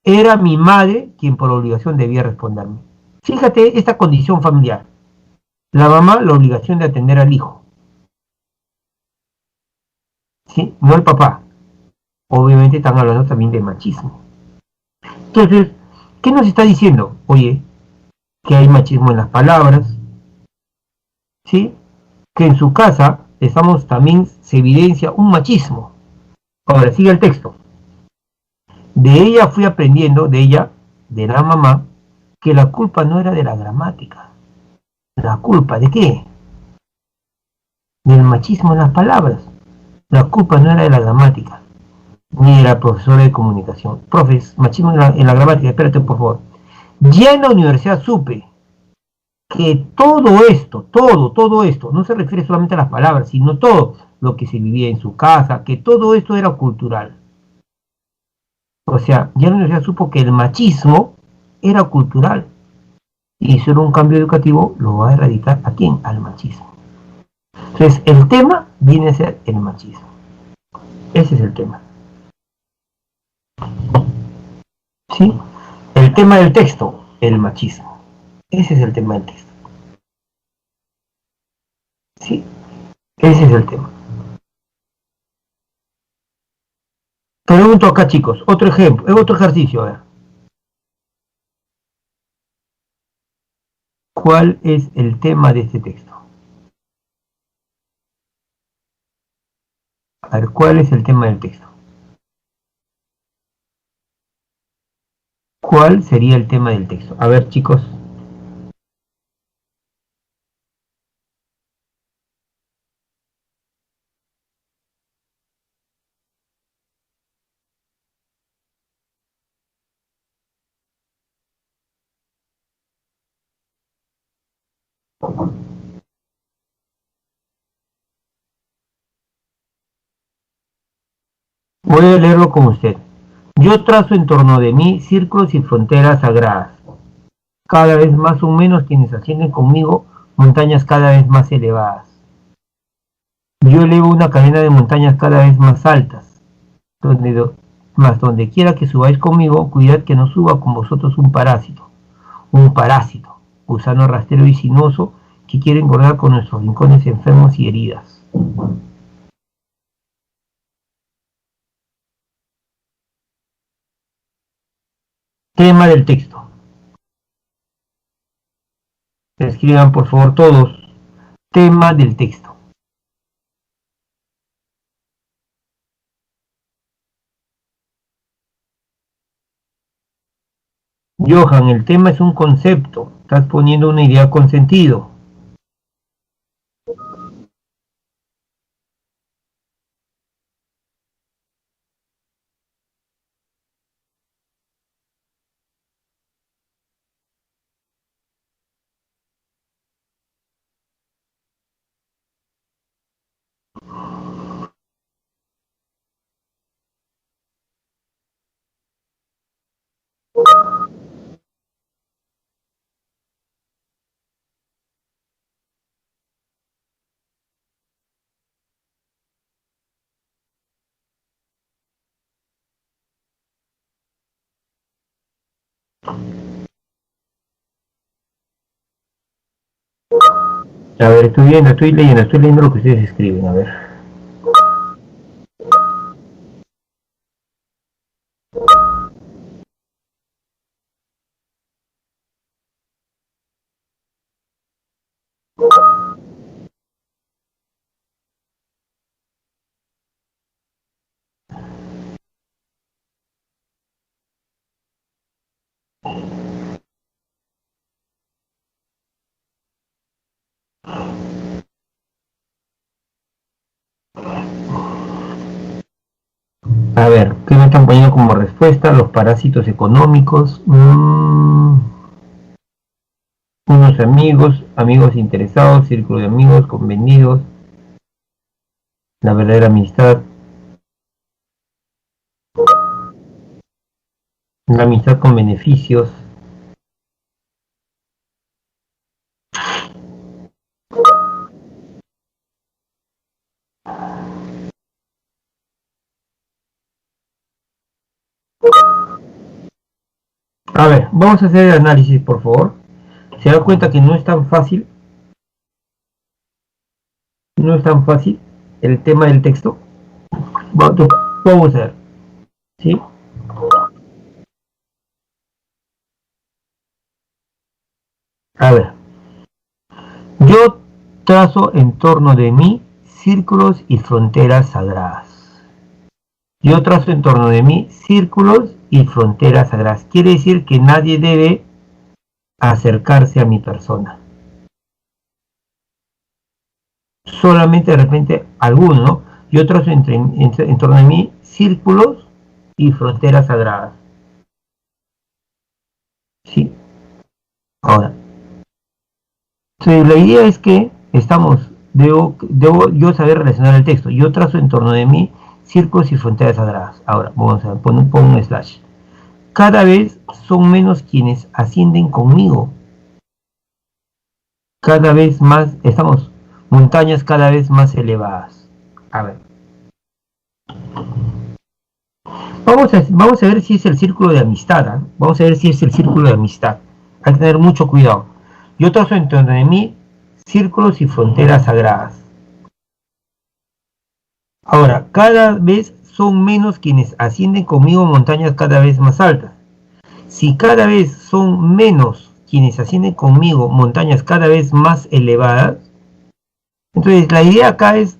era mi madre quien por obligación debía responderme. Fíjate esta condición familiar. La mamá, la obligación de atender al hijo, ¿sí? No el papá. Obviamente están hablando también de machismo. Entonces, ¿qué nos está diciendo? Oye, que hay machismo en las palabras, ¿sí? Que en su casa estamos también se evidencia un machismo. Ahora sigue el texto. De ella fui aprendiendo, de ella, de la mamá, que la culpa no era de la gramática. ¿La culpa de qué? Del machismo en las palabras. La culpa no era de la gramática, ni de la profesora de comunicación. Profes, machismo en la gramática, espérate por favor. Ya en la universidad supe que todo esto, no se refiere solamente a las palabras, sino todo lo que se vivía en su casa, que todo esto era cultural. O sea, ya la universidad supo que el machismo era cultural y solo un cambio educativo lo va a erradicar a quién, al machismo. Entonces, el tema viene a ser el machismo. Ese es el tema. ¿Sí? El tema del texto, el machismo. Ese es el tema del texto. ¿Sí? Ese es el tema. Pregunto acá, chicos, otro ejemplo, otro ejercicio, a ver. ¿Cuál es el tema de este texto? A ver, ¿cuál es el tema del texto? ¿Cuál sería el tema del texto? A ver, chicos. Voy a leerlo con usted. Yo trazo en torno de mí círculos y fronteras sagradas. Cada vez más o menos quienes ascienden conmigo montañas cada vez más elevadas. Yo elevo una cadena de montañas cada vez más altas, más donde quiera que subáis conmigo, cuidad que no suba con vosotros un parásito, gusano rastrero y sinuoso que quiere engordar con nuestros rincones enfermos y heridas. Tema del texto. Escriban por favor todos. Tema del texto. Johan, el tema es un concepto. Estás poniendo una idea con sentido. A ver, estoy leyendo lo que ustedes escriben, a ver. A ver, ¿qué me están poniendo como respuesta los parásitos económicos. Unos amigos, amigos interesados, círculo de amigos, convenidos, la verdadera amistad, la amistad con beneficios. A ver, vamos a hacer el análisis, por favor. Se da cuenta que no es tan fácil. No es tan fácil el tema del texto. Vamos a ver. ¿Sí? A ver. Yo trazo en torno de mí círculos y fronteras sagradas. Yo trazo en torno de mí círculos y fronteras sagradas. Quiere decir que nadie debe acercarse a mi persona. Solamente de repente alguno, ¿no? Yo trazo en torno de mí círculos y fronteras sagradas. ¿Sí? Ahora, entonces, la idea es que debo yo saber relacionar el texto. Yo trazo en torno de mí círculos y fronteras sagradas. Ahora, vamos a poner un slash. Cada vez son menos quienes ascienden conmigo. Cada vez más, estamos montañas cada vez más elevadas. A ver. Vamos a ver si es el círculo de amistad. ¿Eh? Vamos a ver si es el círculo de amistad. Hay que tener mucho cuidado. Yo trazo en torno de mí círculos y fronteras sagradas. Ahora, cada vez son menos quienes ascienden conmigo montañas cada vez más altas. Si cada vez son menos quienes ascienden conmigo montañas cada vez más elevadas, entonces la idea acá es,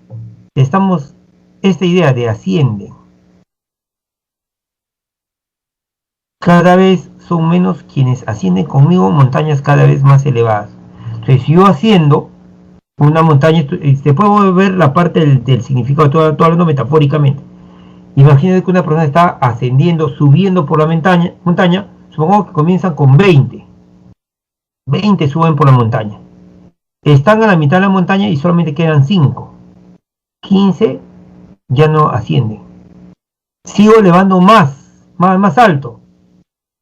esta idea de asciende. Cada vez son menos quienes ascienden conmigo montañas cada vez más elevadas. Entonces, si yo asciendo una montaña, se puede ver la parte del significado, estoy hablando metafóricamente. Imagínate que una persona está ascendiendo, subiendo por la montaña, supongamos que comienzan con 20. 20 suben por la montaña. Están a la mitad de la montaña y solamente quedan 5. 15 ya no ascienden. Sigo elevando más alto.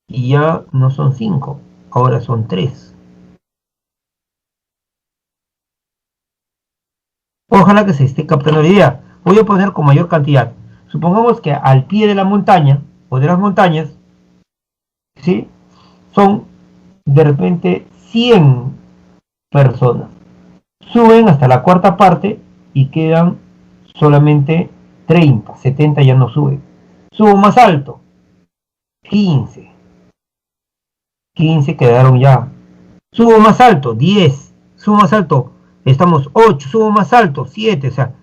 Y ya no son 5, ahora son 3. Ojalá que se esté captando la idea. Voy a poner con mayor cantidad. Supongamos que al pie de la montaña, o de las montañas, ¿sí? Son de repente 100 personas. Suben hasta la cuarta parte y quedan solamente 30, 70 ya no suben. Subo más alto, 15. 15 quedaron ya. Subo más alto, 10. Subo más alto, estamos 8. Subo más alto, 7. O sea,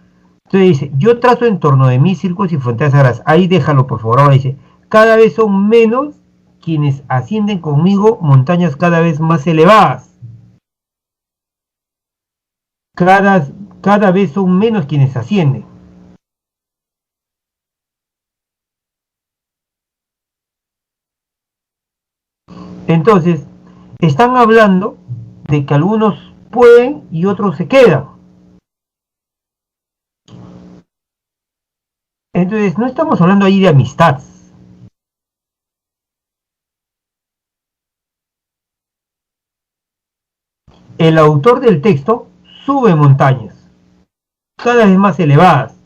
entonces dice, yo trazo en torno de mis círculos y fronteras sagradas. Ahí déjalo, por favor. Ahora dice, cada vez son menos quienes ascienden conmigo montañas cada vez más elevadas. Cada vez son menos quienes ascienden. Entonces, están hablando de que algunos pueden y otros se quedan. Entonces, no estamos hablando ahí de amistad. El autor del texto sube montañas, cada vez más elevadas,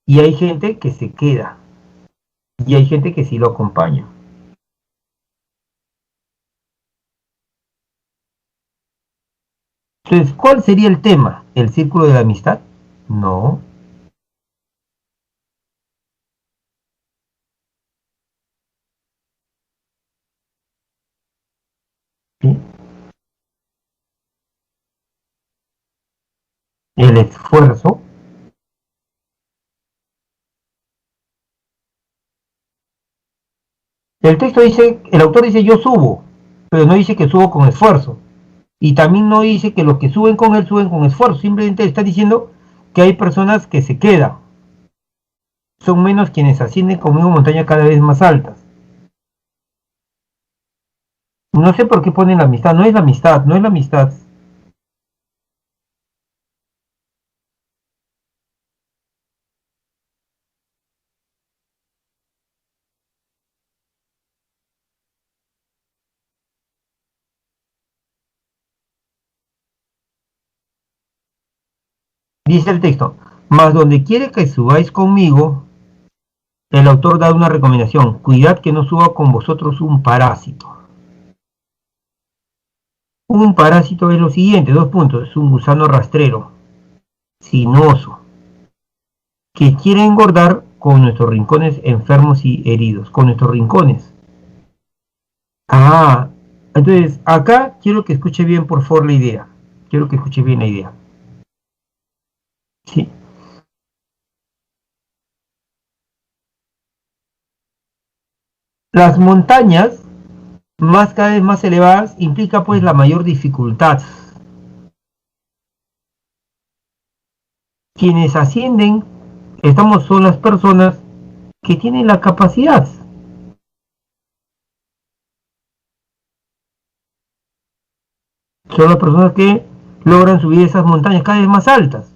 y hay gente que se queda, y hay gente que sí lo acompaña. Entonces, ¿cuál sería el tema? ¿El círculo de la amistad? No. ¿Sí? El esfuerzo. El texto dice, el autor dice yo subo, pero no dice que subo con esfuerzo. Y también no dice que los que suben con él suben con esfuerzo. Simplemente está diciendo que hay personas que se quedan. son menos quienes ascienden conmigo montañas cada vez más altas. No sé por qué ponen la amistad, no es la amistad, no es la amistad. Dice el texto, mas donde quiere que subáis conmigo, el autor da una recomendación, cuidad que no suba con vosotros un parásito. Un parásito es lo siguiente, dos puntos, es un gusano rastrero, sinuoso, que quiere engordar con nuestros rincones enfermos y heridos, con nuestros rincones. Ah, entonces acá quiero que escuche bien por favor la idea. Quiero que escuche bien la idea. Sí. Las montañas más cada vez más elevadas implica pues la mayor dificultad. Quienes ascienden, son las personas que tienen la capacidad. Son las personas que logran subir esas montañas cada vez más altas.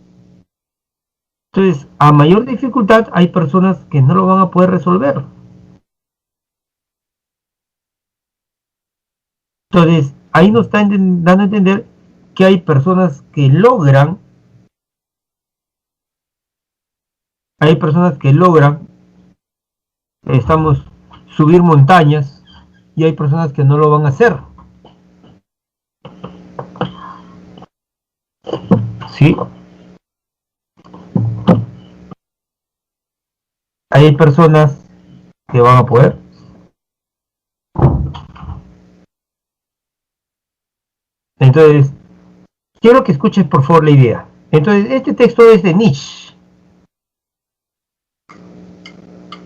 Entonces, a mayor dificultad hay personas que no lo van a poder resolver. Entonces, ahí nos está dando a entender que hay personas que logran, subir montañas y hay personas que no lo van a hacer. ¿Sí? Hay personas que van a poder. Entonces, quiero que escuches por favor la idea. Entonces, este texto es de Nietzsche.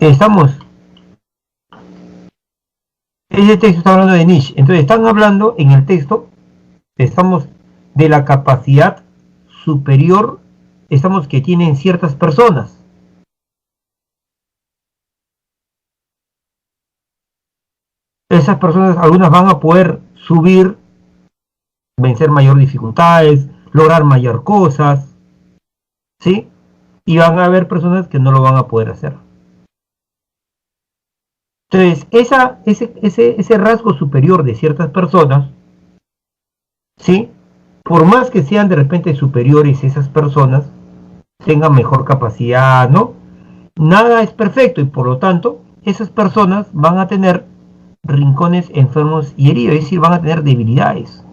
Estamos. Ese texto está hablando de Nietzsche. Entonces, están hablando en el texto, estamos de la capacidad superior, que tienen ciertas personas. Esas personas, algunas van a poder subir, vencer mayor dificultades, lograr mayor cosas, ¿sí? Y van a haber personas que no lo van a poder hacer. Entonces, ese rasgo superior de ciertas personas, ¿sí? Por más que sean de repente superiores esas personas, tengan mejor capacidad, ¿no? Nada es perfecto y por lo tanto, esas personas van a tener rincones enfermos y heridos, es decir, van a tener debilidades.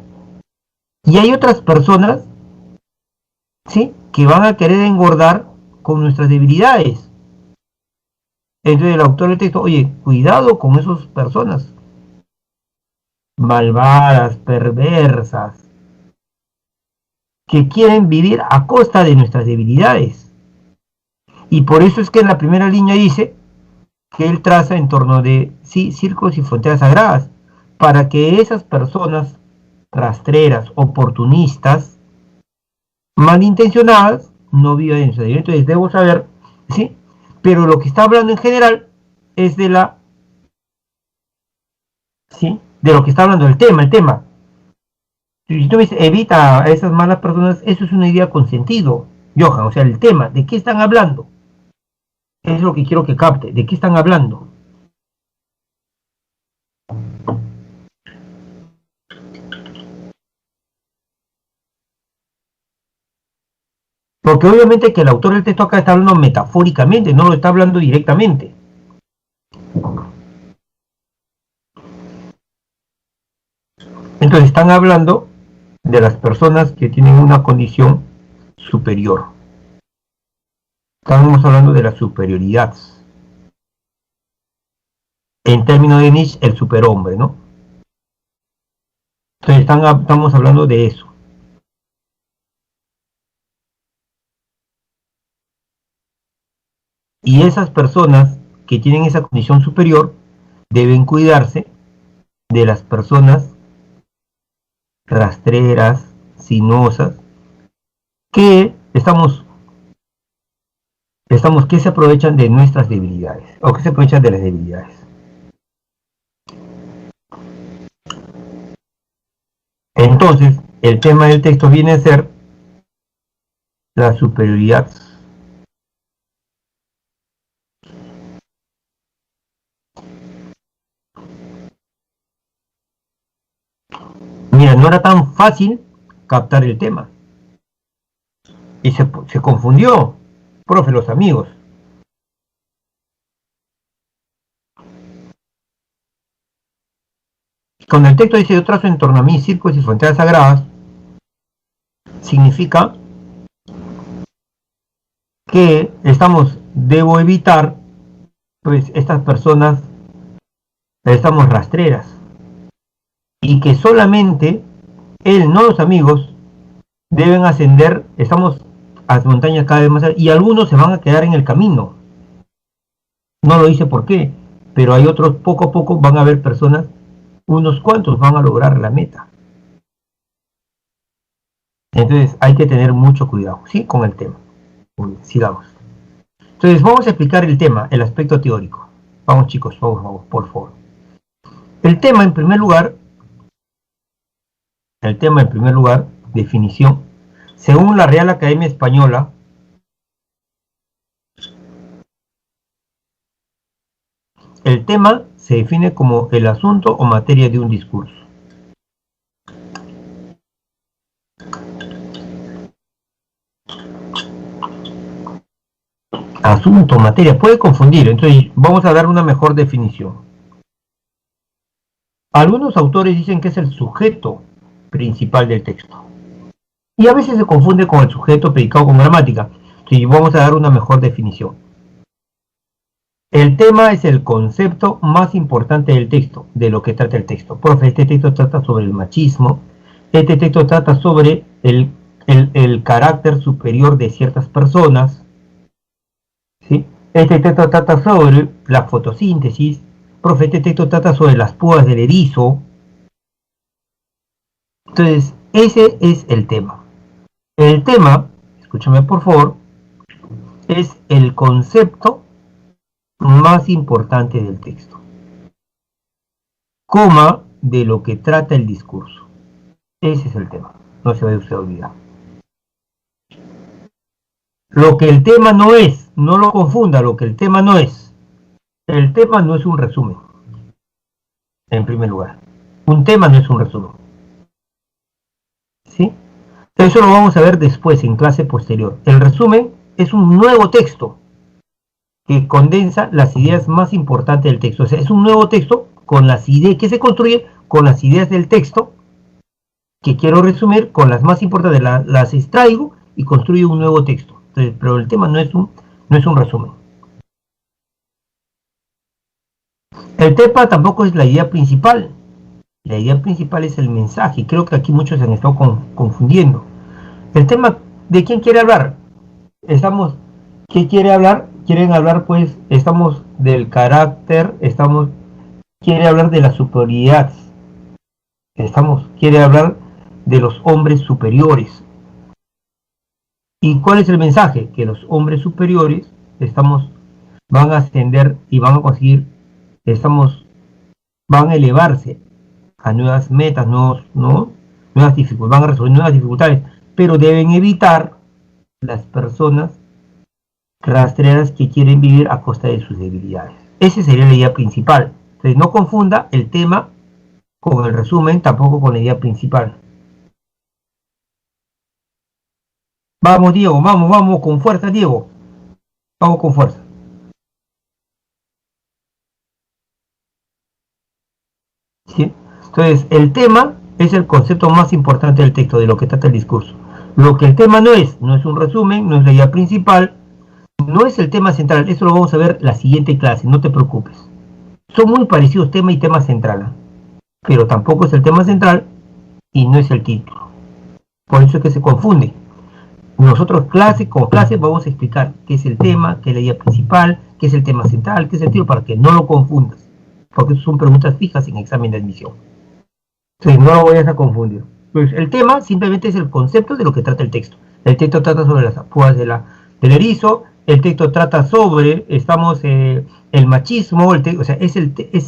Y hay otras personas, ¿sí? Que van a querer engordar con nuestras debilidades. Entonces el autor del texto, oye, cuidado con esas personas malvadas, perversas, que quieren vivir a costa de nuestras debilidades. Y por eso es que en la primera línea dice que él traza en torno de círculos y fronteras sagradas, para que esas personas rastreras, oportunistas, malintencionadas, no vivan en su derecho. Entonces debo saber, ¿sí? Pero lo que está hablando en general es ¿sí? De lo que está hablando el tema. Si tú me dices, evita a esas malas personas, eso es una idea con sentido, Johan, o sea, el tema, ¿de qué están hablando? Es lo que quiero que capte, ¿de qué están hablando? Porque obviamente que el autor del texto acá está hablando metafóricamente, no lo está hablando directamente. Entonces están hablando de las personas que tienen una condición superior. Estamos hablando de la superioridad. En términos de Nietzsche, el superhombre, ¿no? Entonces estamos hablando de eso. Y esas personas que tienen esa condición superior deben cuidarse de las personas rastreras, sinuosas, que estamos que se aprovechan de nuestras debilidades, o que se aprovechan de las debilidades. Entonces, el tema del texto viene a ser la superioridad. Mira, no era tan fácil captar el tema. Y se confundió, profe, los amigos. Cuando el texto dice yo trazo en torno a mí círculos y fronteras sagradas, significa que debo evitar, pues, estas personas, estamos rastreras, y que solamente él, no los amigos, deben ascender, estamos a las montañas cada vez más altas, y algunos se van a quedar en el camino. No lo dice por qué, pero hay otros, poco a poco van a haber personas, unos cuantos van a lograr la meta. Entonces hay que tener mucho cuidado, ¿sí? Con el tema. Sigamos. Entonces vamos a explicar el tema, el aspecto teórico. Vamos chicos, vamos, por favor. El tema en primer lugar, definición, según la Real Academia Española, el tema se define como el asunto o materia de un discurso. Asunto, materia, puede confundir, entonces vamos a dar una mejor definición. Algunos autores dicen que es el sujeto principal del texto. Y a veces se confunde con el sujeto predicado con gramática. Entonces vamos a dar una mejor definición. El tema es el concepto más importante del texto, de lo que trata el texto. Profe, este texto trata sobre el machismo, este texto trata sobre el carácter superior de ciertas personas, ¿sí? Este texto trata sobre la fotosíntesis, profe, este texto trata sobre las púas del erizo. Entonces, ese es el tema. El tema, escúchame por favor, es el concepto más importante del texto, coma, de lo que trata el discurso. Ese es el tema, no se vaya usted a olvidar. Lo que el tema no es, no lo confunda, lo que el tema no es. El tema no es un resumen, en primer lugar. Un tema no es un resumen. ¿Sí? Eso lo vamos a ver después, en clase posterior. El resumen es un nuevo texto que condensa las ideas más importantes del texto. O sea, es un nuevo texto con las ideas que se construye con las ideas del texto que quiero resumir, con las más importantes las extraigo y construyo un nuevo texto. Entonces, pero el tema no es un resumen. El tema tampoco es la idea principal. La idea principal es el mensaje. Creo que aquí muchos se han estado confundiendo. El tema, ¿de quién quiere hablar? ¿Qué quiere hablar? Quieren hablar, pues, estamos del carácter, quiere hablar de la superioridad, quiere hablar de los hombres superiores. ¿Y cuál es el mensaje? Que los hombres superiores van a ascender y van a conseguir, van a elevarse a nuevas metas, nuevas dificultades, van a resolver nuevas dificultades, pero deben evitar las personas rastreras que quieren vivir a costa de sus debilidades. Esa sería la idea principal. Entonces no confunda el tema con el resumen, tampoco con la idea principal. Vamos, Diego, vamos, con fuerza, Diego. Vamos con fuerza. ¿Sí? Entonces, el tema es el concepto más importante del texto, de lo que trata el discurso. Lo que el tema no es un resumen, no es la idea principal, no es el tema central. Eso lo vamos a ver la siguiente clase, no te preocupes. Son muy parecidos tema y tema central, pero tampoco es el tema central y no es el título. Por eso es que se confunde. Nosotros como clase vamos a explicar qué es el tema, qué es la idea principal, qué es el tema central, qué es el título, para que no lo confundas, porque son preguntas fijas en examen de admisión. Entonces no lo vayas a confundir. Pues el tema simplemente es el concepto de lo que trata el texto. El texto trata sobre las púas del erizo, el texto trata sobre, el machismo, o sea, es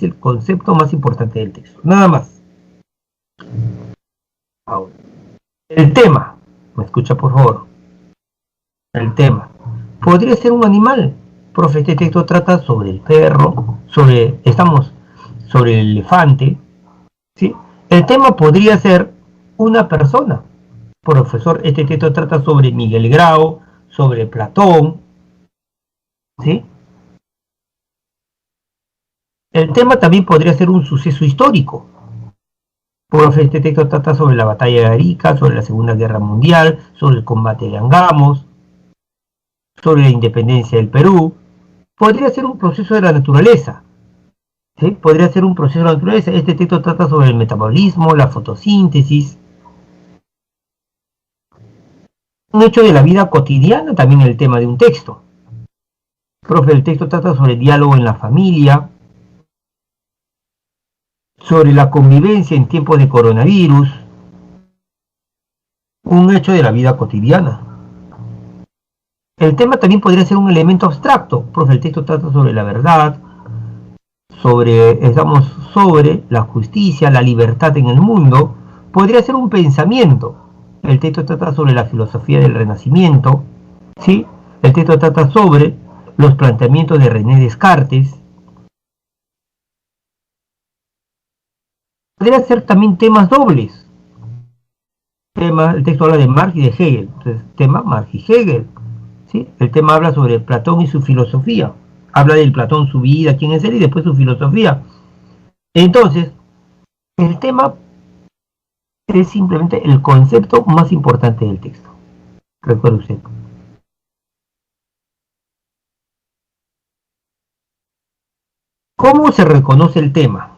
el concepto más importante del texto, nada más. Ahora, el tema, me escucha por favor, el tema, podría ser un animal, profe, este texto trata sobre el perro, sobre el elefante, ¿sí? El tema podría ser una persona, profesor, este texto trata sobre Miguel Grau, sobre Platón, ¿sí? El tema también podría ser un suceso histórico. Profe, este texto trata sobre la batalla de Arica, sobre la Segunda Guerra Mundial, sobre el combate de Angamos, sobre la independencia del Perú. Podría ser un proceso de la naturaleza, ¿sí? Podría ser un proceso de la naturaleza. Este texto trata sobre el metabolismo, la fotosíntesis, un hecho de la vida cotidiana, también el tema de un texto. Profe, el texto trata sobre el diálogo en la familia, sobre la convivencia en tiempos de coronavirus, un hecho de la vida cotidiana. El tema también podría ser un elemento abstracto, profe, el texto trata sobre la verdad, sobre la justicia, la libertad en el mundo. Podría ser un pensamiento, el texto trata sobre la filosofía del Renacimiento, ¿sí? El texto trata sobre los planteamientos de René Descartes. Podría ser también temas dobles. El texto habla de Marx y de Hegel, entonces tema Marx y Hegel, ¿sí? El tema habla sobre Platón y su filosofía, habla del Platón, su vida, quién es él y después su filosofía. Entonces, el tema es simplemente el concepto más importante del texto. Recuerde usted. ¿Cómo se reconoce el tema?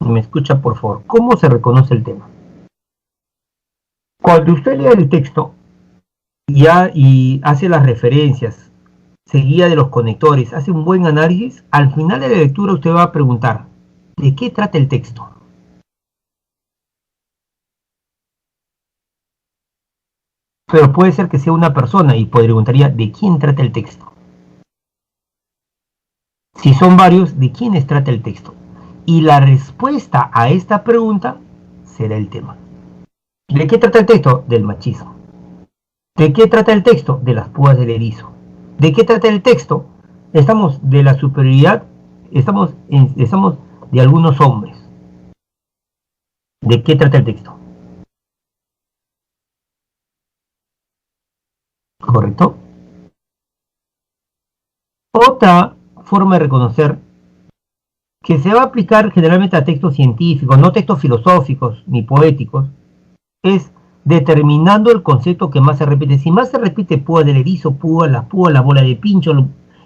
Me escucha, por favor. ¿Cómo se reconoce el tema? Cuando usted lee el texto y hace las referencias, se guía de los conectores, hace un buen análisis, al final de la lectura usted va a preguntar, ¿de qué trata el texto? Pero puede ser que sea una persona y preguntaría, ¿de quién trata el texto? Si son varios, ¿de quiénes trata el texto? Y la respuesta a esta pregunta será el tema. ¿De qué trata el texto? Del machismo. ¿De qué trata el texto? De las púas del erizo. ¿De qué trata el texto? Estamos de la superioridad, estamos de algunos hombres. ¿De qué trata el texto? ¿Correcto? Otra forma de reconocer que se va a aplicar generalmente a textos científicos, no textos filosóficos ni poéticos, es determinando el concepto que más se repite. Si más se repite púa del erizo, púa, la bola de pincho,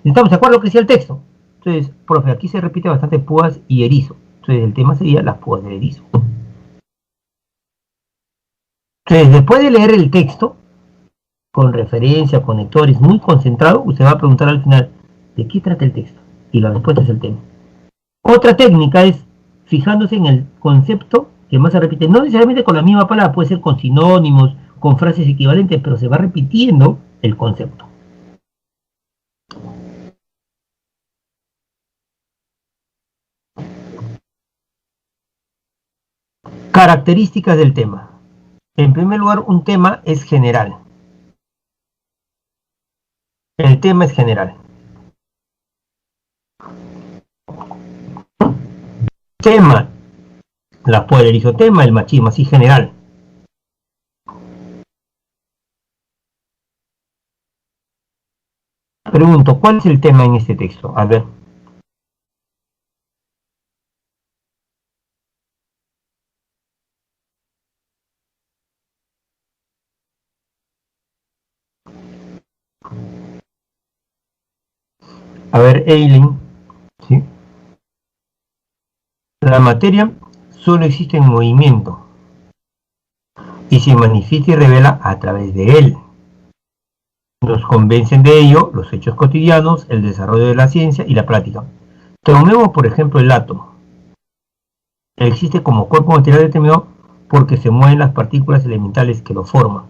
¿estamos de acuerdo lo que decía el texto? Entonces, profe, aquí se repite bastante púas y erizo. Entonces, el tema sería las púas del erizo. Entonces, después de leer el texto, con referencia, conectores, muy concentrado, usted va a preguntar al final, ¿de qué trata el texto? Y la respuesta es el tema. Otra técnica es fijándose en el concepto que más se repite, no necesariamente con la misma palabra, puede ser con sinónimos, con frases equivalentes, pero se va repitiendo el concepto. Características del tema. En primer lugar, un tema es general. El tema es general. Tema, la púa del erizo, tema, el machismo, así general. Pregunto, ¿cuál es el tema en este texto? A ver. A ver, Eileen, ¿sí? La materia solo existe en movimiento y se manifiesta y revela a través de él. Nos convencen de ello los hechos cotidianos, el desarrollo de la ciencia y la práctica. Tomemos, por ejemplo, el átomo. Existe como cuerpo material determinado porque se mueven las partículas elementales que lo forman.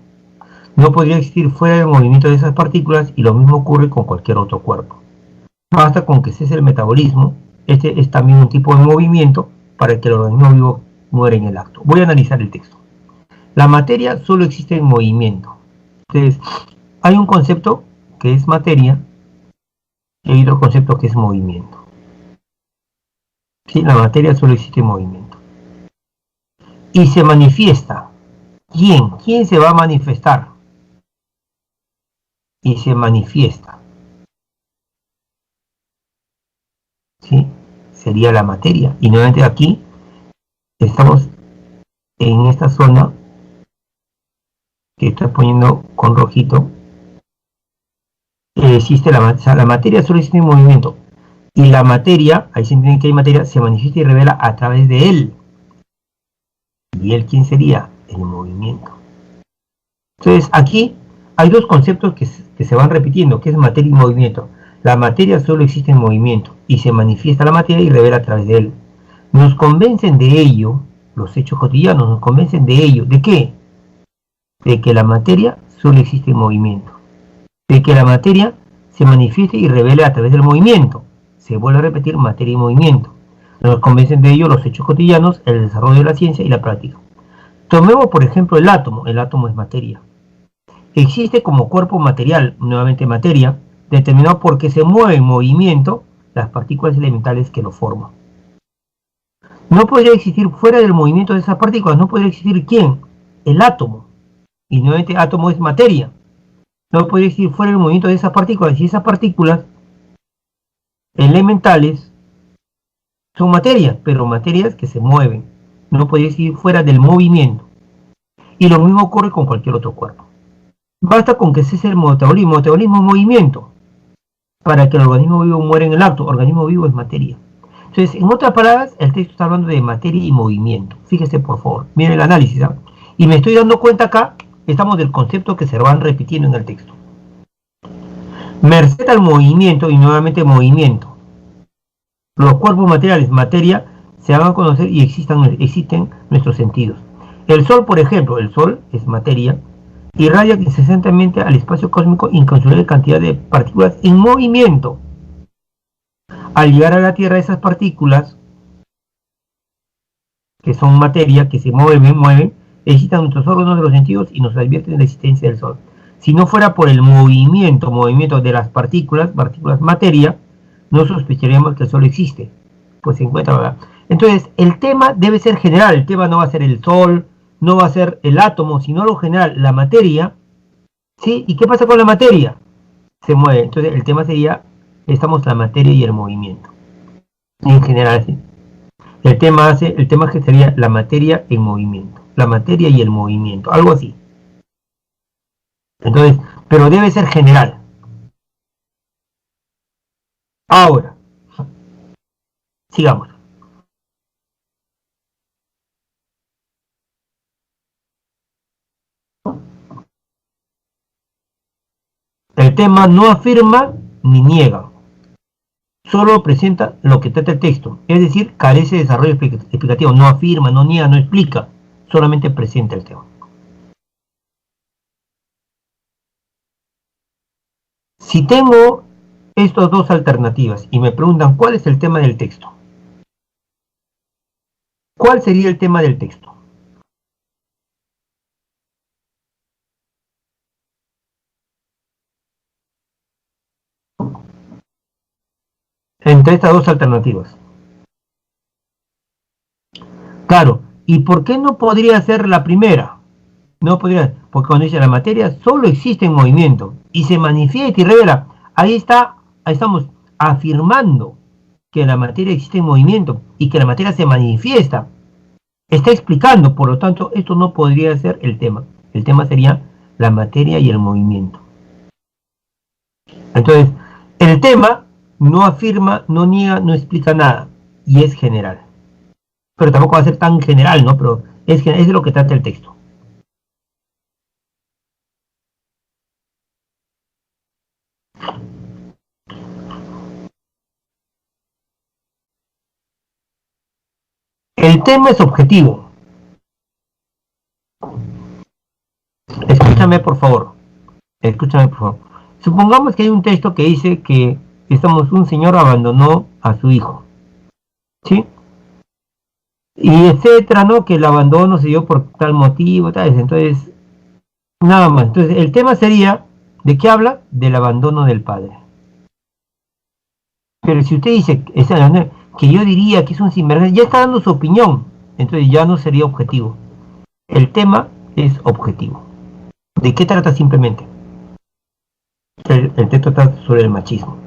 No podría existir fuera del movimiento de esas partículas y lo mismo ocurre con cualquier otro cuerpo. Basta con que cese el metabolismo, este es también un tipo de movimiento para que el organismo vivo muera en el acto. Voy a analizar el texto. La materia solo existe en movimiento. Entonces, hay un concepto que es materia y hay otro concepto que es movimiento. ¿Sí? La materia solo existe en movimiento. Y se manifiesta. ¿Quién? ¿Quién se va a manifestar? Y se manifiesta. ¿Sí? Sería la materia. Y nuevamente aquí estamos en esta zona que estoy poniendo con rojito. Existe la materia solo existe en movimiento. Y la materia, ahí se entiende que hay materia, se manifiesta y revela a través de él. ¿Y él quién sería? El movimiento. Entonces aquí hay dos conceptos que se van repitiendo, que es materia y movimiento. La materia solo existe en movimiento y se manifiesta la materia y revela a través de él. Nos convencen de ello, los hechos cotidianos nos convencen de ello. ¿De qué? De que la materia solo existe en movimiento. De que la materia se manifieste y revela a través del movimiento. Se vuelve a repetir materia y movimiento. Nos convencen de ello los hechos cotidianos, el desarrollo de la ciencia y la práctica. Tomemos por ejemplo el átomo. El átomo es materia. Existe como cuerpo material, nuevamente materia, determinado porque se mueve en movimiento las partículas elementales que lo forman. No podría existir fuera del movimiento de esas partículas, no podría existir ¿quién? El átomo. Y nuevamente átomo es materia. No podría existir fuera del movimiento de esas partículas. Y esas partículas elementales son materias, pero materias que se mueven. No podría existir fuera del movimiento. Y lo mismo ocurre con cualquier otro cuerpo. Basta con que cese el metabolismo. Metabolismo es movimiento. Para que el organismo vivo muera en el acto. Organismo vivo es materia. Entonces, en otras palabras, el texto está hablando de materia y movimiento. Fíjese, por favor. Miren el análisis. ¿eh? Y me estoy dando cuenta acá, estamos del concepto que se van repitiendo en el texto. Merced al movimiento y nuevamente movimiento. Los cuerpos materiales, materia, se van a conocer y existen nuestros sentidos. El Sol, por ejemplo, el Sol es materia, irradia incesantemente al espacio cósmico inconcebible cantidad de partículas en movimiento. Al llegar a la Tierra, esas partículas, que son materia, que se mueven, excitan nuestros órganos de los sentidos y nos advierten de la existencia del Sol. Si no fuera por el movimiento de las partículas materia, no sospecharíamos que el Sol existe. Pues se encuentra, ¿verdad? Entonces, el tema debe ser general. El tema no va a ser el Sol, no va a ser el átomo, sino lo general, la materia. ¿Sí? ¿Y qué pasa con la materia? Se mueve. Entonces, el tema sería, estamos la materia y el movimiento. En general, ¿sí? El tema que sería la materia en movimiento. La materia y el movimiento. Algo así. Entonces, pero debe ser general. Ahora, sigamos. El tema no afirma ni niega. Solo presenta lo que trata el texto. Es decir, carece de desarrollo explicativo. No afirma, no niega, no explica. Solamente presenta el tema. Si tengo estas dos alternativas y me preguntan cuál es el tema del texto, ¿cuál sería el tema del texto? Entre estas dos alternativas. Claro, ¿y por qué no podría ser la primera? No podría, porque cuando dice la materia solo existe en movimiento y se manifiesta y revela. Ahí estamos afirmando que la materia existe en movimiento y que la materia se manifiesta. Está explicando, por lo tanto, esto no podría ser el tema. El tema sería la materia y el movimiento. Entonces, el tema no afirma, no niega, no explica nada y es general. Pero tampoco va a ser tan general, ¿no? Pero es de lo que trata el texto. El tema es objetivo. escúchame por favor. Escúchame por favor. Supongamos que hay un texto que dice que un señor abandonó a su hijo. ¿Sí? Y etcétera, ¿no? Que el abandono se dio por tal motivo, tal vez. Entonces, nada más. Entonces, el tema sería, ¿de qué habla? Del abandono del padre. Pero si usted dice que yo diría que es un sinvergüenza, ya está dando su opinión. Entonces ya no sería objetivo. El tema es objetivo. ¿De qué trata simplemente? El texto trata sobre el machismo.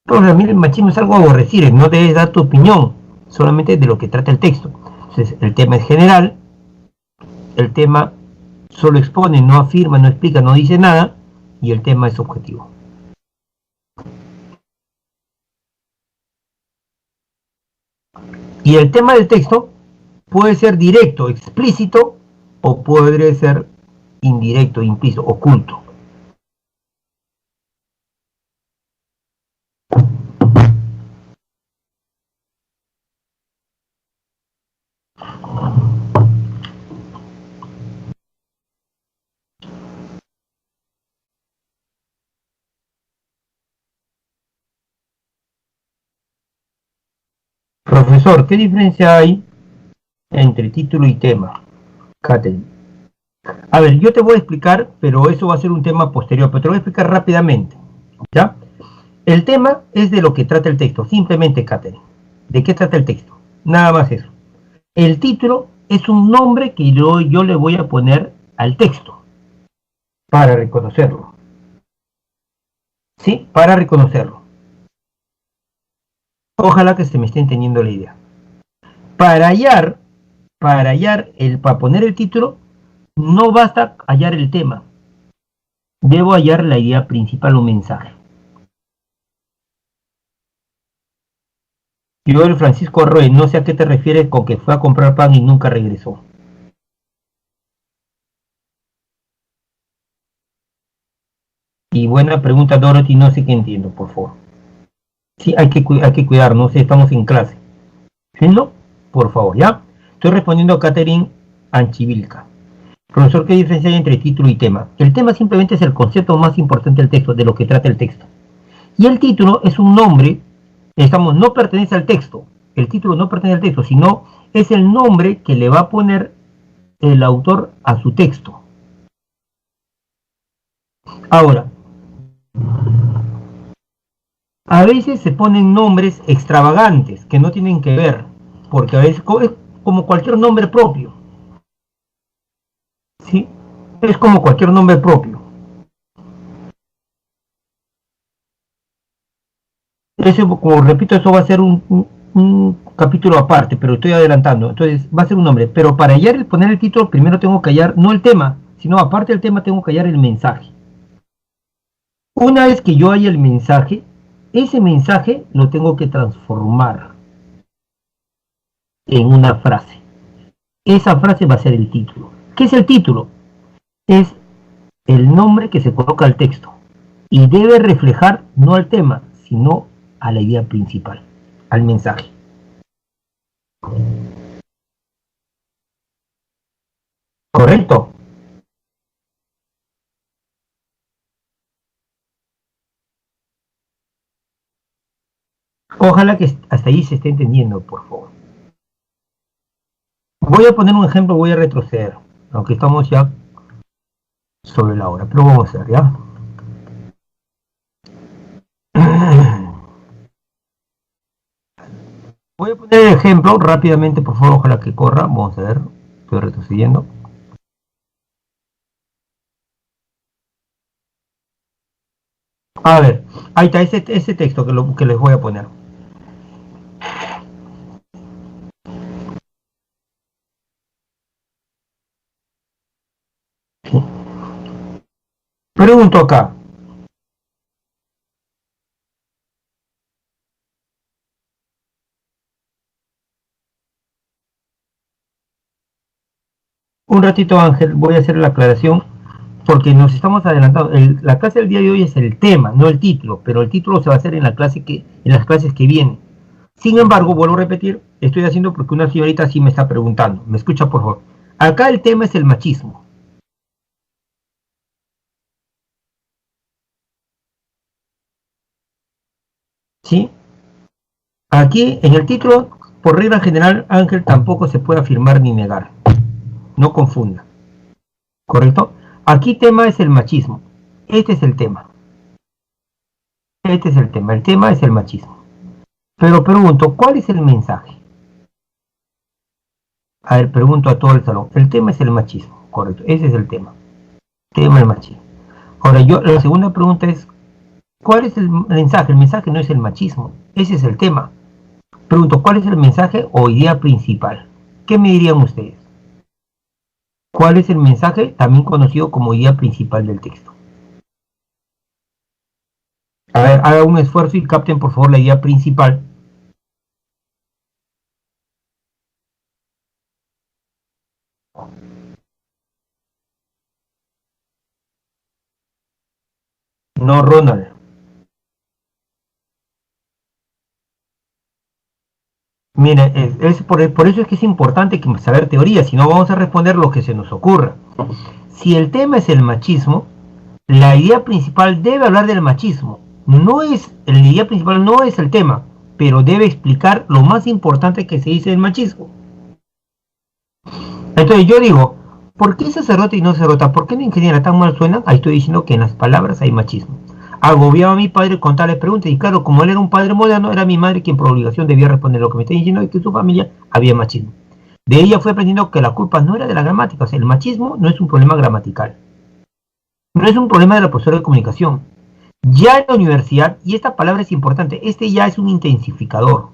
Pero a mí el machismo es algo aborrecible, no debes dar tu opinión, solamente de lo que trata el texto. Entonces, el tema es general, el tema solo expone, no afirma, no explica, no dice nada, y el tema es objetivo. Y el tema del texto puede ser directo, explícito, o puede ser indirecto, implícito, oculto. Profesor, ¿qué diferencia hay entre título y tema? Catherine. A ver, yo te voy a explicar, pero eso va a ser un tema posterior, pero te lo voy a explicar rápidamente. ¿Ya? El tema es de lo que trata el texto, simplemente, Catherine. ¿De qué trata el texto? Nada más eso. El título es un nombre que yo le voy a poner al texto para reconocerlo. ¿Sí? Para reconocerlo. Ojalá que se me esté entendiendo la idea. Para poner el título, no basta hallar el tema. Debo hallar la idea principal o mensaje. Yo, el Francisco Arroyo, no sé a qué te refieres con que fue a comprar pan y nunca regresó. Y buena pregunta, Dorothy, no sé qué entiendo, por favor. Sí, hay que cuidar, no sé, estamos en clase. ¿Sí, no? Por favor, ¿ya? Estoy respondiendo a Catherine Anchivilca. Profesor, ¿qué diferencia hay entre título y tema? El tema simplemente es el concepto más importante del texto, de lo que trata el texto. Y el título es un nombre, no pertenece al texto. El título no pertenece al texto, sino es el nombre que le va a poner el autor a su texto. Ahora, a veces se ponen nombres extravagantes que no tienen que ver, porque a veces es como cualquier nombre propio. ¿Sí? Es como cualquier nombre propio. Eso, como repito, eso va a ser un capítulo aparte, pero estoy adelantando. Entonces, va a ser un nombre. Pero para poner el título, primero tengo que hallar, no el tema, sino aparte del tema, tengo que hallar el mensaje. Una vez que yo haya el mensaje, ese mensaje lo tengo que transformar en una frase. Esa frase va a ser el título. ¿Qué es el título? Es el nombre que se coloca al texto y debe reflejar no al tema, sino a la idea principal, al mensaje. ¿Correcto? Ojalá que hasta ahí se esté entendiendo, por favor. Voy a poner un ejemplo, voy a retroceder, aunque estamos ya sobre la hora, pero vamos a ver, ¿ya? Voy a poner el ejemplo rápidamente, por favor, ojalá que corra. Vamos a ver, estoy retrocediendo. A ver, ahí está ese texto que les voy a poner. ¿Sí? Pregunto acá. Un ratito, Ángel, voy a hacer la aclaración porque nos estamos adelantando. La clase del día de hoy es el tema, no el título, pero el título se va a hacer en las clases que vienen. Sin embargo, vuelvo a repetir, estoy haciendo porque una señorita sí me está preguntando. Me escucha, por favor. Acá el tema es el machismo. ¿sí? Aquí en el título, por regla general, Ángel, tampoco se puede afirmar ni negar. No confunda. ¿Correcto? Aquí tema es el machismo. Este es el tema. Este es el tema. El tema es el machismo. Pero pregunto, ¿cuál es el mensaje? A ver, pregunto a todo el salón. El tema es el machismo. Correcto. Ese es el tema. Tema del machismo. Ahora, la segunda pregunta es, ¿cuál es el mensaje? El mensaje no es el machismo. Ese es el tema. Pregunto, ¿cuál es el mensaje o idea principal? ¿Qué me dirían ustedes? ¿Cuál es el mensaje, también conocido como idea principal del texto? A ver, hagan un esfuerzo y capten por favor la idea principal. No, Ronald. Mire, por eso es que es importante saber teoría, si no vamos a responder lo que se nos ocurra. Si el tema es el machismo, la idea principal debe hablar del machismo. La idea principal no es el tema, pero debe explicar lo más importante que se dice del machismo. Entonces yo digo, ¿por qué sacerdote y no sacerdota? ¿Por qué no ingeniera tan mal suena? Ahí estoy diciendo que en las palabras hay machismo. Agobiaba a mi padre con tales preguntas y claro, como él era un padre moderno, era mi madre quien por obligación debía responder lo que me está diciendo y que en su familia había machismo. De ella fue aprendiendo que la culpa no era de la gramática, o sea, el machismo no es un problema gramatical, no es un problema de la profesora de comunicación. Ya en la universidad, y esta palabra es importante, este ya es un intensificador.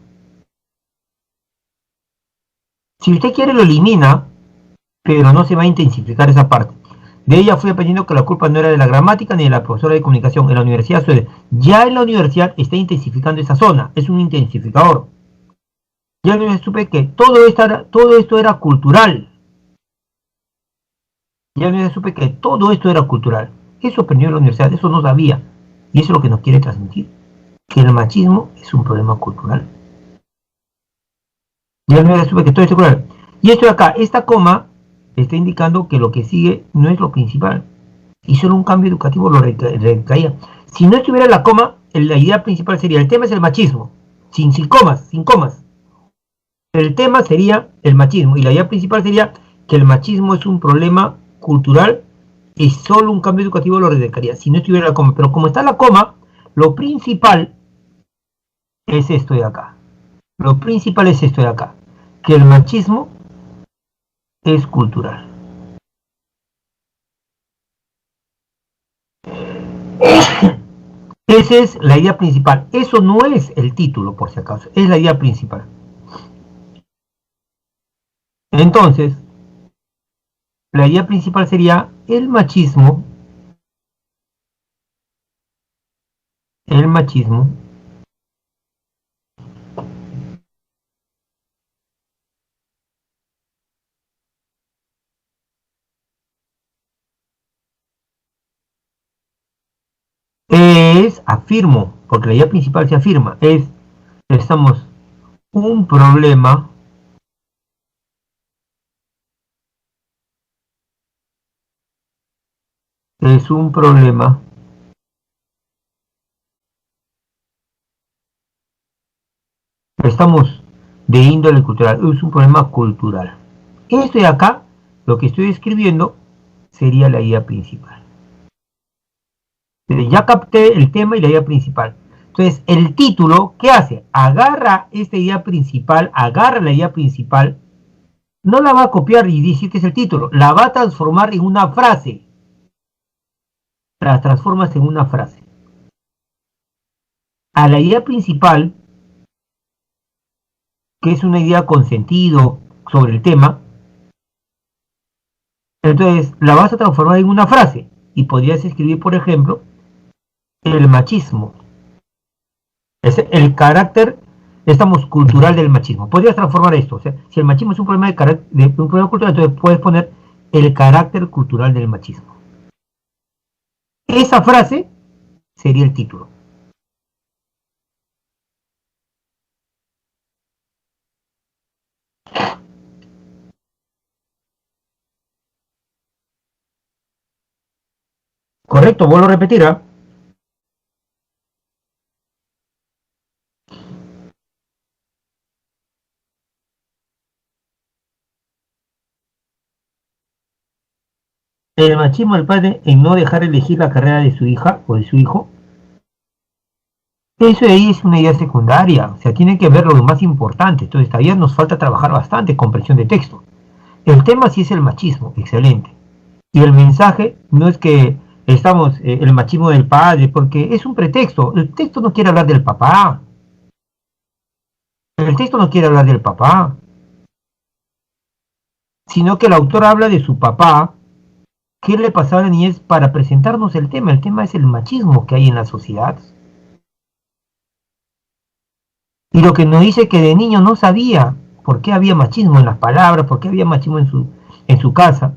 Si usted quiere lo elimina, pero no se va a intensificar esa parte. De ella fui aprendiendo que la culpa no era de la gramática ni de la profesora de comunicación. En la universidad suele. Ya en la universidad está intensificando esa zona, es un intensificador. Ya no supe que todo esto era cultural. Ya no supe que todo esto era cultural. Eso aprendió en la universidad, eso no sabía. Y eso es lo que nos quiere transmitir. Que el machismo es un problema cultural. Ya no supe que todo esto es cultural. Y esto de acá, esta coma, está indicando que lo que sigue no es lo principal. Y solo un cambio educativo lo recaía. Si no estuviera la coma, la idea principal sería, el tema es el machismo, sin comas, sin comas. El tema sería el machismo y la idea principal sería que el machismo es un problema cultural y solo un cambio educativo lo recaía. Si no estuviera la coma, pero como está la coma, lo principal es esto de acá. Lo principal es esto de acá, que el machismo es cultural. Esa es la idea principal. Eso no es el título, por si acaso. Es la idea principal. Entonces, la idea principal sería el machismo. El machismo afirmo, porque la idea principal se afirma, estamos, un problema, es un problema, estamos de índole cultural, es un problema cultural. Esto de acá, lo que estoy escribiendo, sería la idea principal. Ya capté el tema y la idea principal. Entonces, el título, ¿qué hace? Agarra esta idea principal, agarra la idea principal, no la va a copiar y decir que es el título, la va a transformar en una frase. La transformas en una frase. A la idea principal, que es una idea con sentido sobre el tema, entonces la vas a transformar en una frase. Y podrías escribir, por ejemplo, el machismo. Es el carácter, estamos, cultural del machismo. Podrías transformar esto. O sea, si el machismo es un problema de un problema cultural, entonces puedes poner el carácter cultural del machismo. Esa frase sería el título. Correcto, vuelvo a repetir. El machismo del padre en no dejar elegir la carrera de su hija o de su hijo, eso de ahí es una idea secundaria, o sea, tiene que ver lo más importante. Entonces todavía nos falta trabajar bastante comprensión de texto. El tema sí es el machismo, excelente. Y el mensaje no es que estamos, el machismo del padre, porque es un pretexto. El texto no quiere hablar del papá. El texto no quiere hablar del papá, sino que el autor habla de su papá, qué le pasaba a la niñez para presentarnos el tema. El tema es el machismo que hay en la sociedad. Y lo que nos dice que de niño no sabía por qué había machismo en las palabras, por qué había machismo en su casa.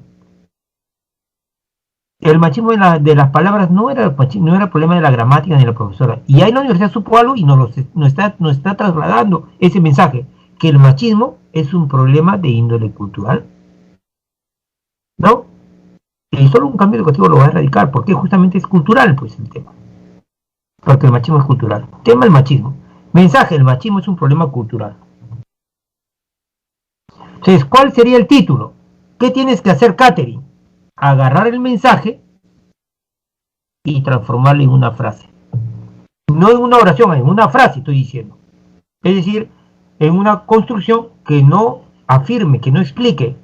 El machismo de las palabras no era problema de la gramática ni de la profesora. Y ahí la universidad supo algo y nos está trasladando ese mensaje, que el machismo es un problema de índole cultural. ¿No? Y solo un cambio educativo lo va a erradicar, porque justamente es cultural, pues, el tema. Porque el machismo es cultural. Tema el machismo. Mensaje, el machismo es un problema cultural. Entonces, ¿cuál sería el título? ¿Qué tienes que hacer, Katherine? Agarrar el mensaje y transformarlo en una frase. No en una oración, en una frase estoy diciendo. Es decir, en una construcción que no afirme, que no explique.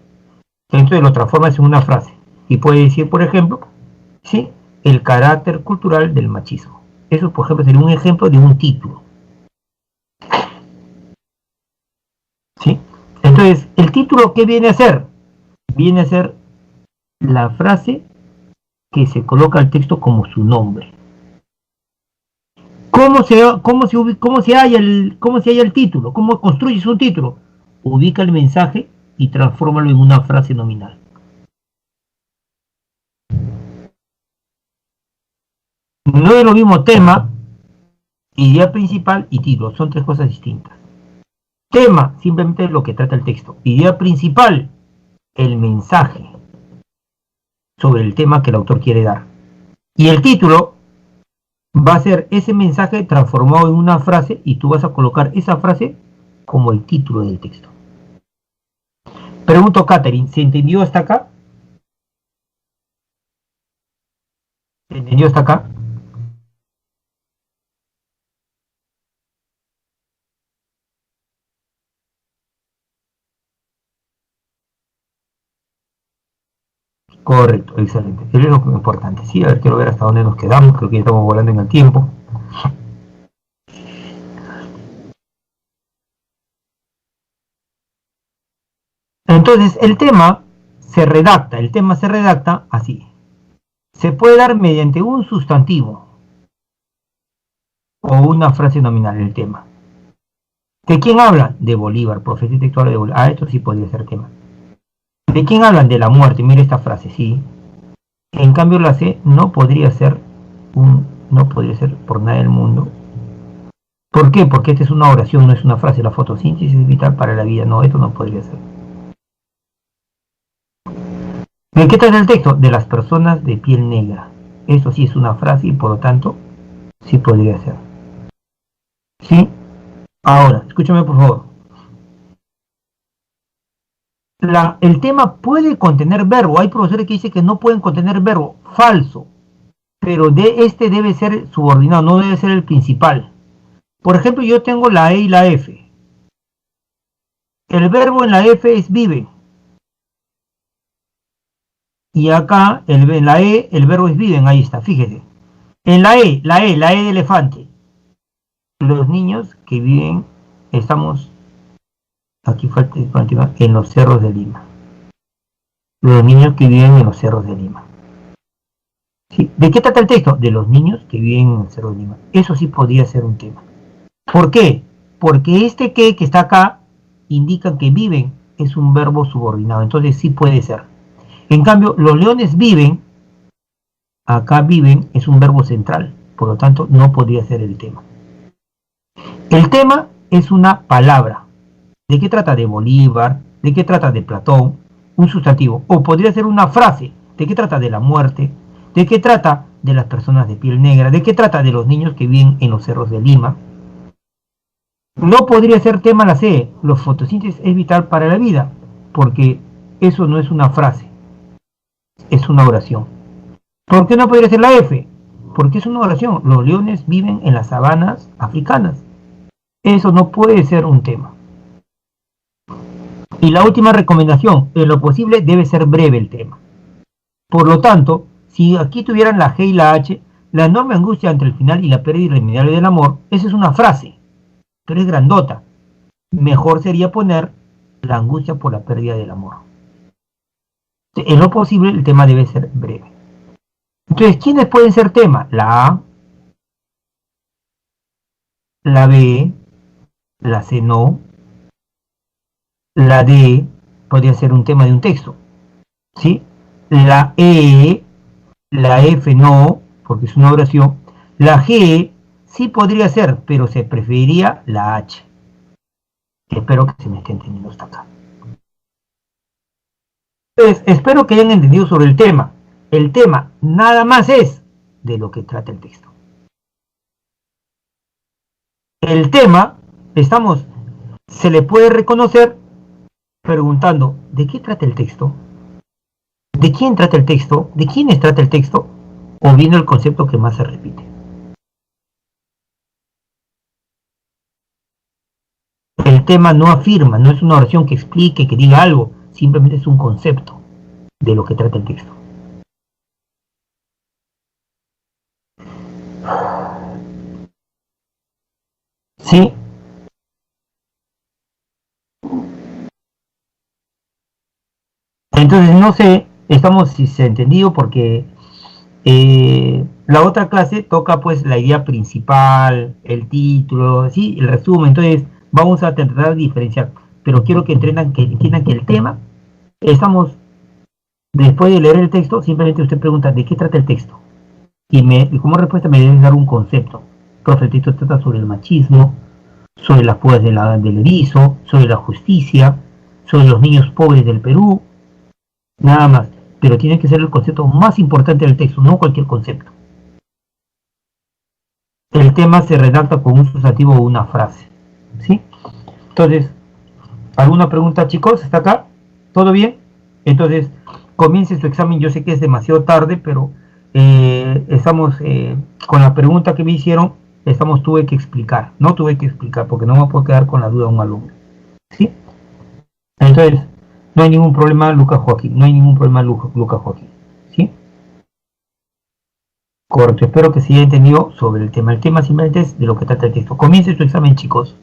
Entonces lo transformas en una frase. Y puede decir, por ejemplo, ¿sí?, el carácter cultural del machismo. Eso, por ejemplo, sería un ejemplo de un título. ¿Sí? Entonces, ¿el título qué viene a ser? Viene a ser la frase que se coloca al texto como su nombre. ¿Cómo se halla el título? ¿Cómo construyes un título? Ubica el mensaje y transfórmalo en una frase nominal. No es lo mismo tema, idea principal y título. Son tres cosas distintas. Tema, simplemente lo que trata el texto. Idea principal, el mensaje sobre el tema que el autor quiere dar. Y el título va a ser ese mensaje transformado en una frase y tú vas a colocar esa frase como el título del texto. Pregunto, Katherine, ¿se entendió hasta acá? ¿Se entendió hasta acá? Correcto, excelente. Eso es lo importante. Sí, a ver, quiero ver hasta dónde nos quedamos. Creo que ya estamos volando en el tiempo. Entonces, el tema se redacta así. Se puede dar mediante un sustantivo o una frase nominal el tema. ¿De quién hablan? De Bolívar, profeta intelectual de Bolívar. Ah, esto sí podría ser tema. ¿De quién hablan? De la muerte. Mire esta frase, sí. En cambio la C no podría ser por nada del mundo. ¿Por qué? Porque esta es una oración, no es una frase. La fotosíntesis es vital para la vida. No, esto no podría ser. ¿De qué trata el texto? De las personas de piel negra. Esto sí es una frase y por lo tanto sí podría ser. ¿Sí? Ahora, escúchame por favor. El tema puede contener verbo. Hay profesores que dicen que no pueden contener verbo. Falso. Pero este debe ser subordinado, no debe ser el principal. Por ejemplo, yo tengo la E y la F. El verbo en la F es vive. Y acá, en la E, el verbo es viven. Ahí está, fíjese. En la E de elefante. Los niños que viven, estamos, aquí falta en los cerros de Lima. Los niños que viven en los cerros de Lima. ¿Sí? ¿De qué trata el texto? De los niños que viven en el cerro de Lima. Eso sí podría ser un tema. ¿Por qué? Porque este que está acá indica que viven es un verbo subordinado, entonces sí puede ser. En cambio, los leones viven, acá viven es un verbo central, por lo tanto no podría ser el tema. El tema es una palabra. ¿De qué trata? De Bolívar, ¿de qué trata? De Platón, un sustantivo. O podría ser una frase. ¿De qué trata? De la muerte. ¿De qué trata? De las personas de piel negra. ¿De qué trata? De los niños que viven en los cerros de Lima. No podría ser tema la C. Los fotosíntesis es vital para la vida, porque eso no es una frase. Es una oración. ¿Por qué no podría ser la F? Porque es una oración. Los leones viven en las sabanas africanas. Eso no puede ser un tema. Y la última recomendación, en lo posible debe ser breve el tema. Por lo tanto, si aquí tuvieran la G y la H, la enorme angustia entre el final y la pérdida irremediable del amor, esa es una frase, pero es grandota. Mejor sería poner la angustia por la pérdida del amor. En lo posible el tema debe ser breve. Entonces, ¿quiénes pueden ser tema? La A, la B, la C no, la D podría ser un tema de un texto, ¿sí? La E, la F no, porque es una oración. La G sí podría ser, pero se preferiría la H. Espero que se me esté entendiendo hasta acá. Entonces, espero que hayan entendido sobre el tema. El tema nada más es de lo que trata el texto. El tema, se le puede reconocer preguntando, ¿de qué trata el texto? ¿De quién trata el texto? ¿De quiénes trata el texto? O viendo el concepto que más se repite. El tema no afirma, no es una oración que explique, que diga algo, simplemente es un concepto de lo que trata el texto. ¿Sí? Entonces, no sé, si se ha entendido porque la otra clase toca pues la idea principal, el título, ¿sí? El resumen, entonces vamos a tratar de diferenciar, pero quiero que entiendan que el tema, estamos, después de leer el texto, simplemente usted pregunta, ¿de qué trata el texto? Y como respuesta me deben dar un concepto. Profe, el texto trata sobre el machismo, sobre las púas del erizo, sobre la justicia, sobre los niños pobres del Perú, nada más. Pero tiene que ser el concepto más importante del texto, no cualquier concepto. El tema se redacta con un sustantivo o una frase, ¿sí? Entonces, ¿alguna pregunta, chicos? ¿Está acá? ¿Todo bien? Entonces, comience su examen. Yo sé que es demasiado tarde, pero estamos con la pregunta que me hicieron, tuve que explicar. No tuve que explicar porque no me puedo quedar con la duda a un alumno, ¿sí? Entonces, no hay ningún problema, Lucas Joaquín. No hay ningún problema, Lucas Joaquín, ¿sí? Correcto, espero que se haya entendido sobre el tema. El tema simplemente es de lo que trata el texto. Comience su examen, chicos.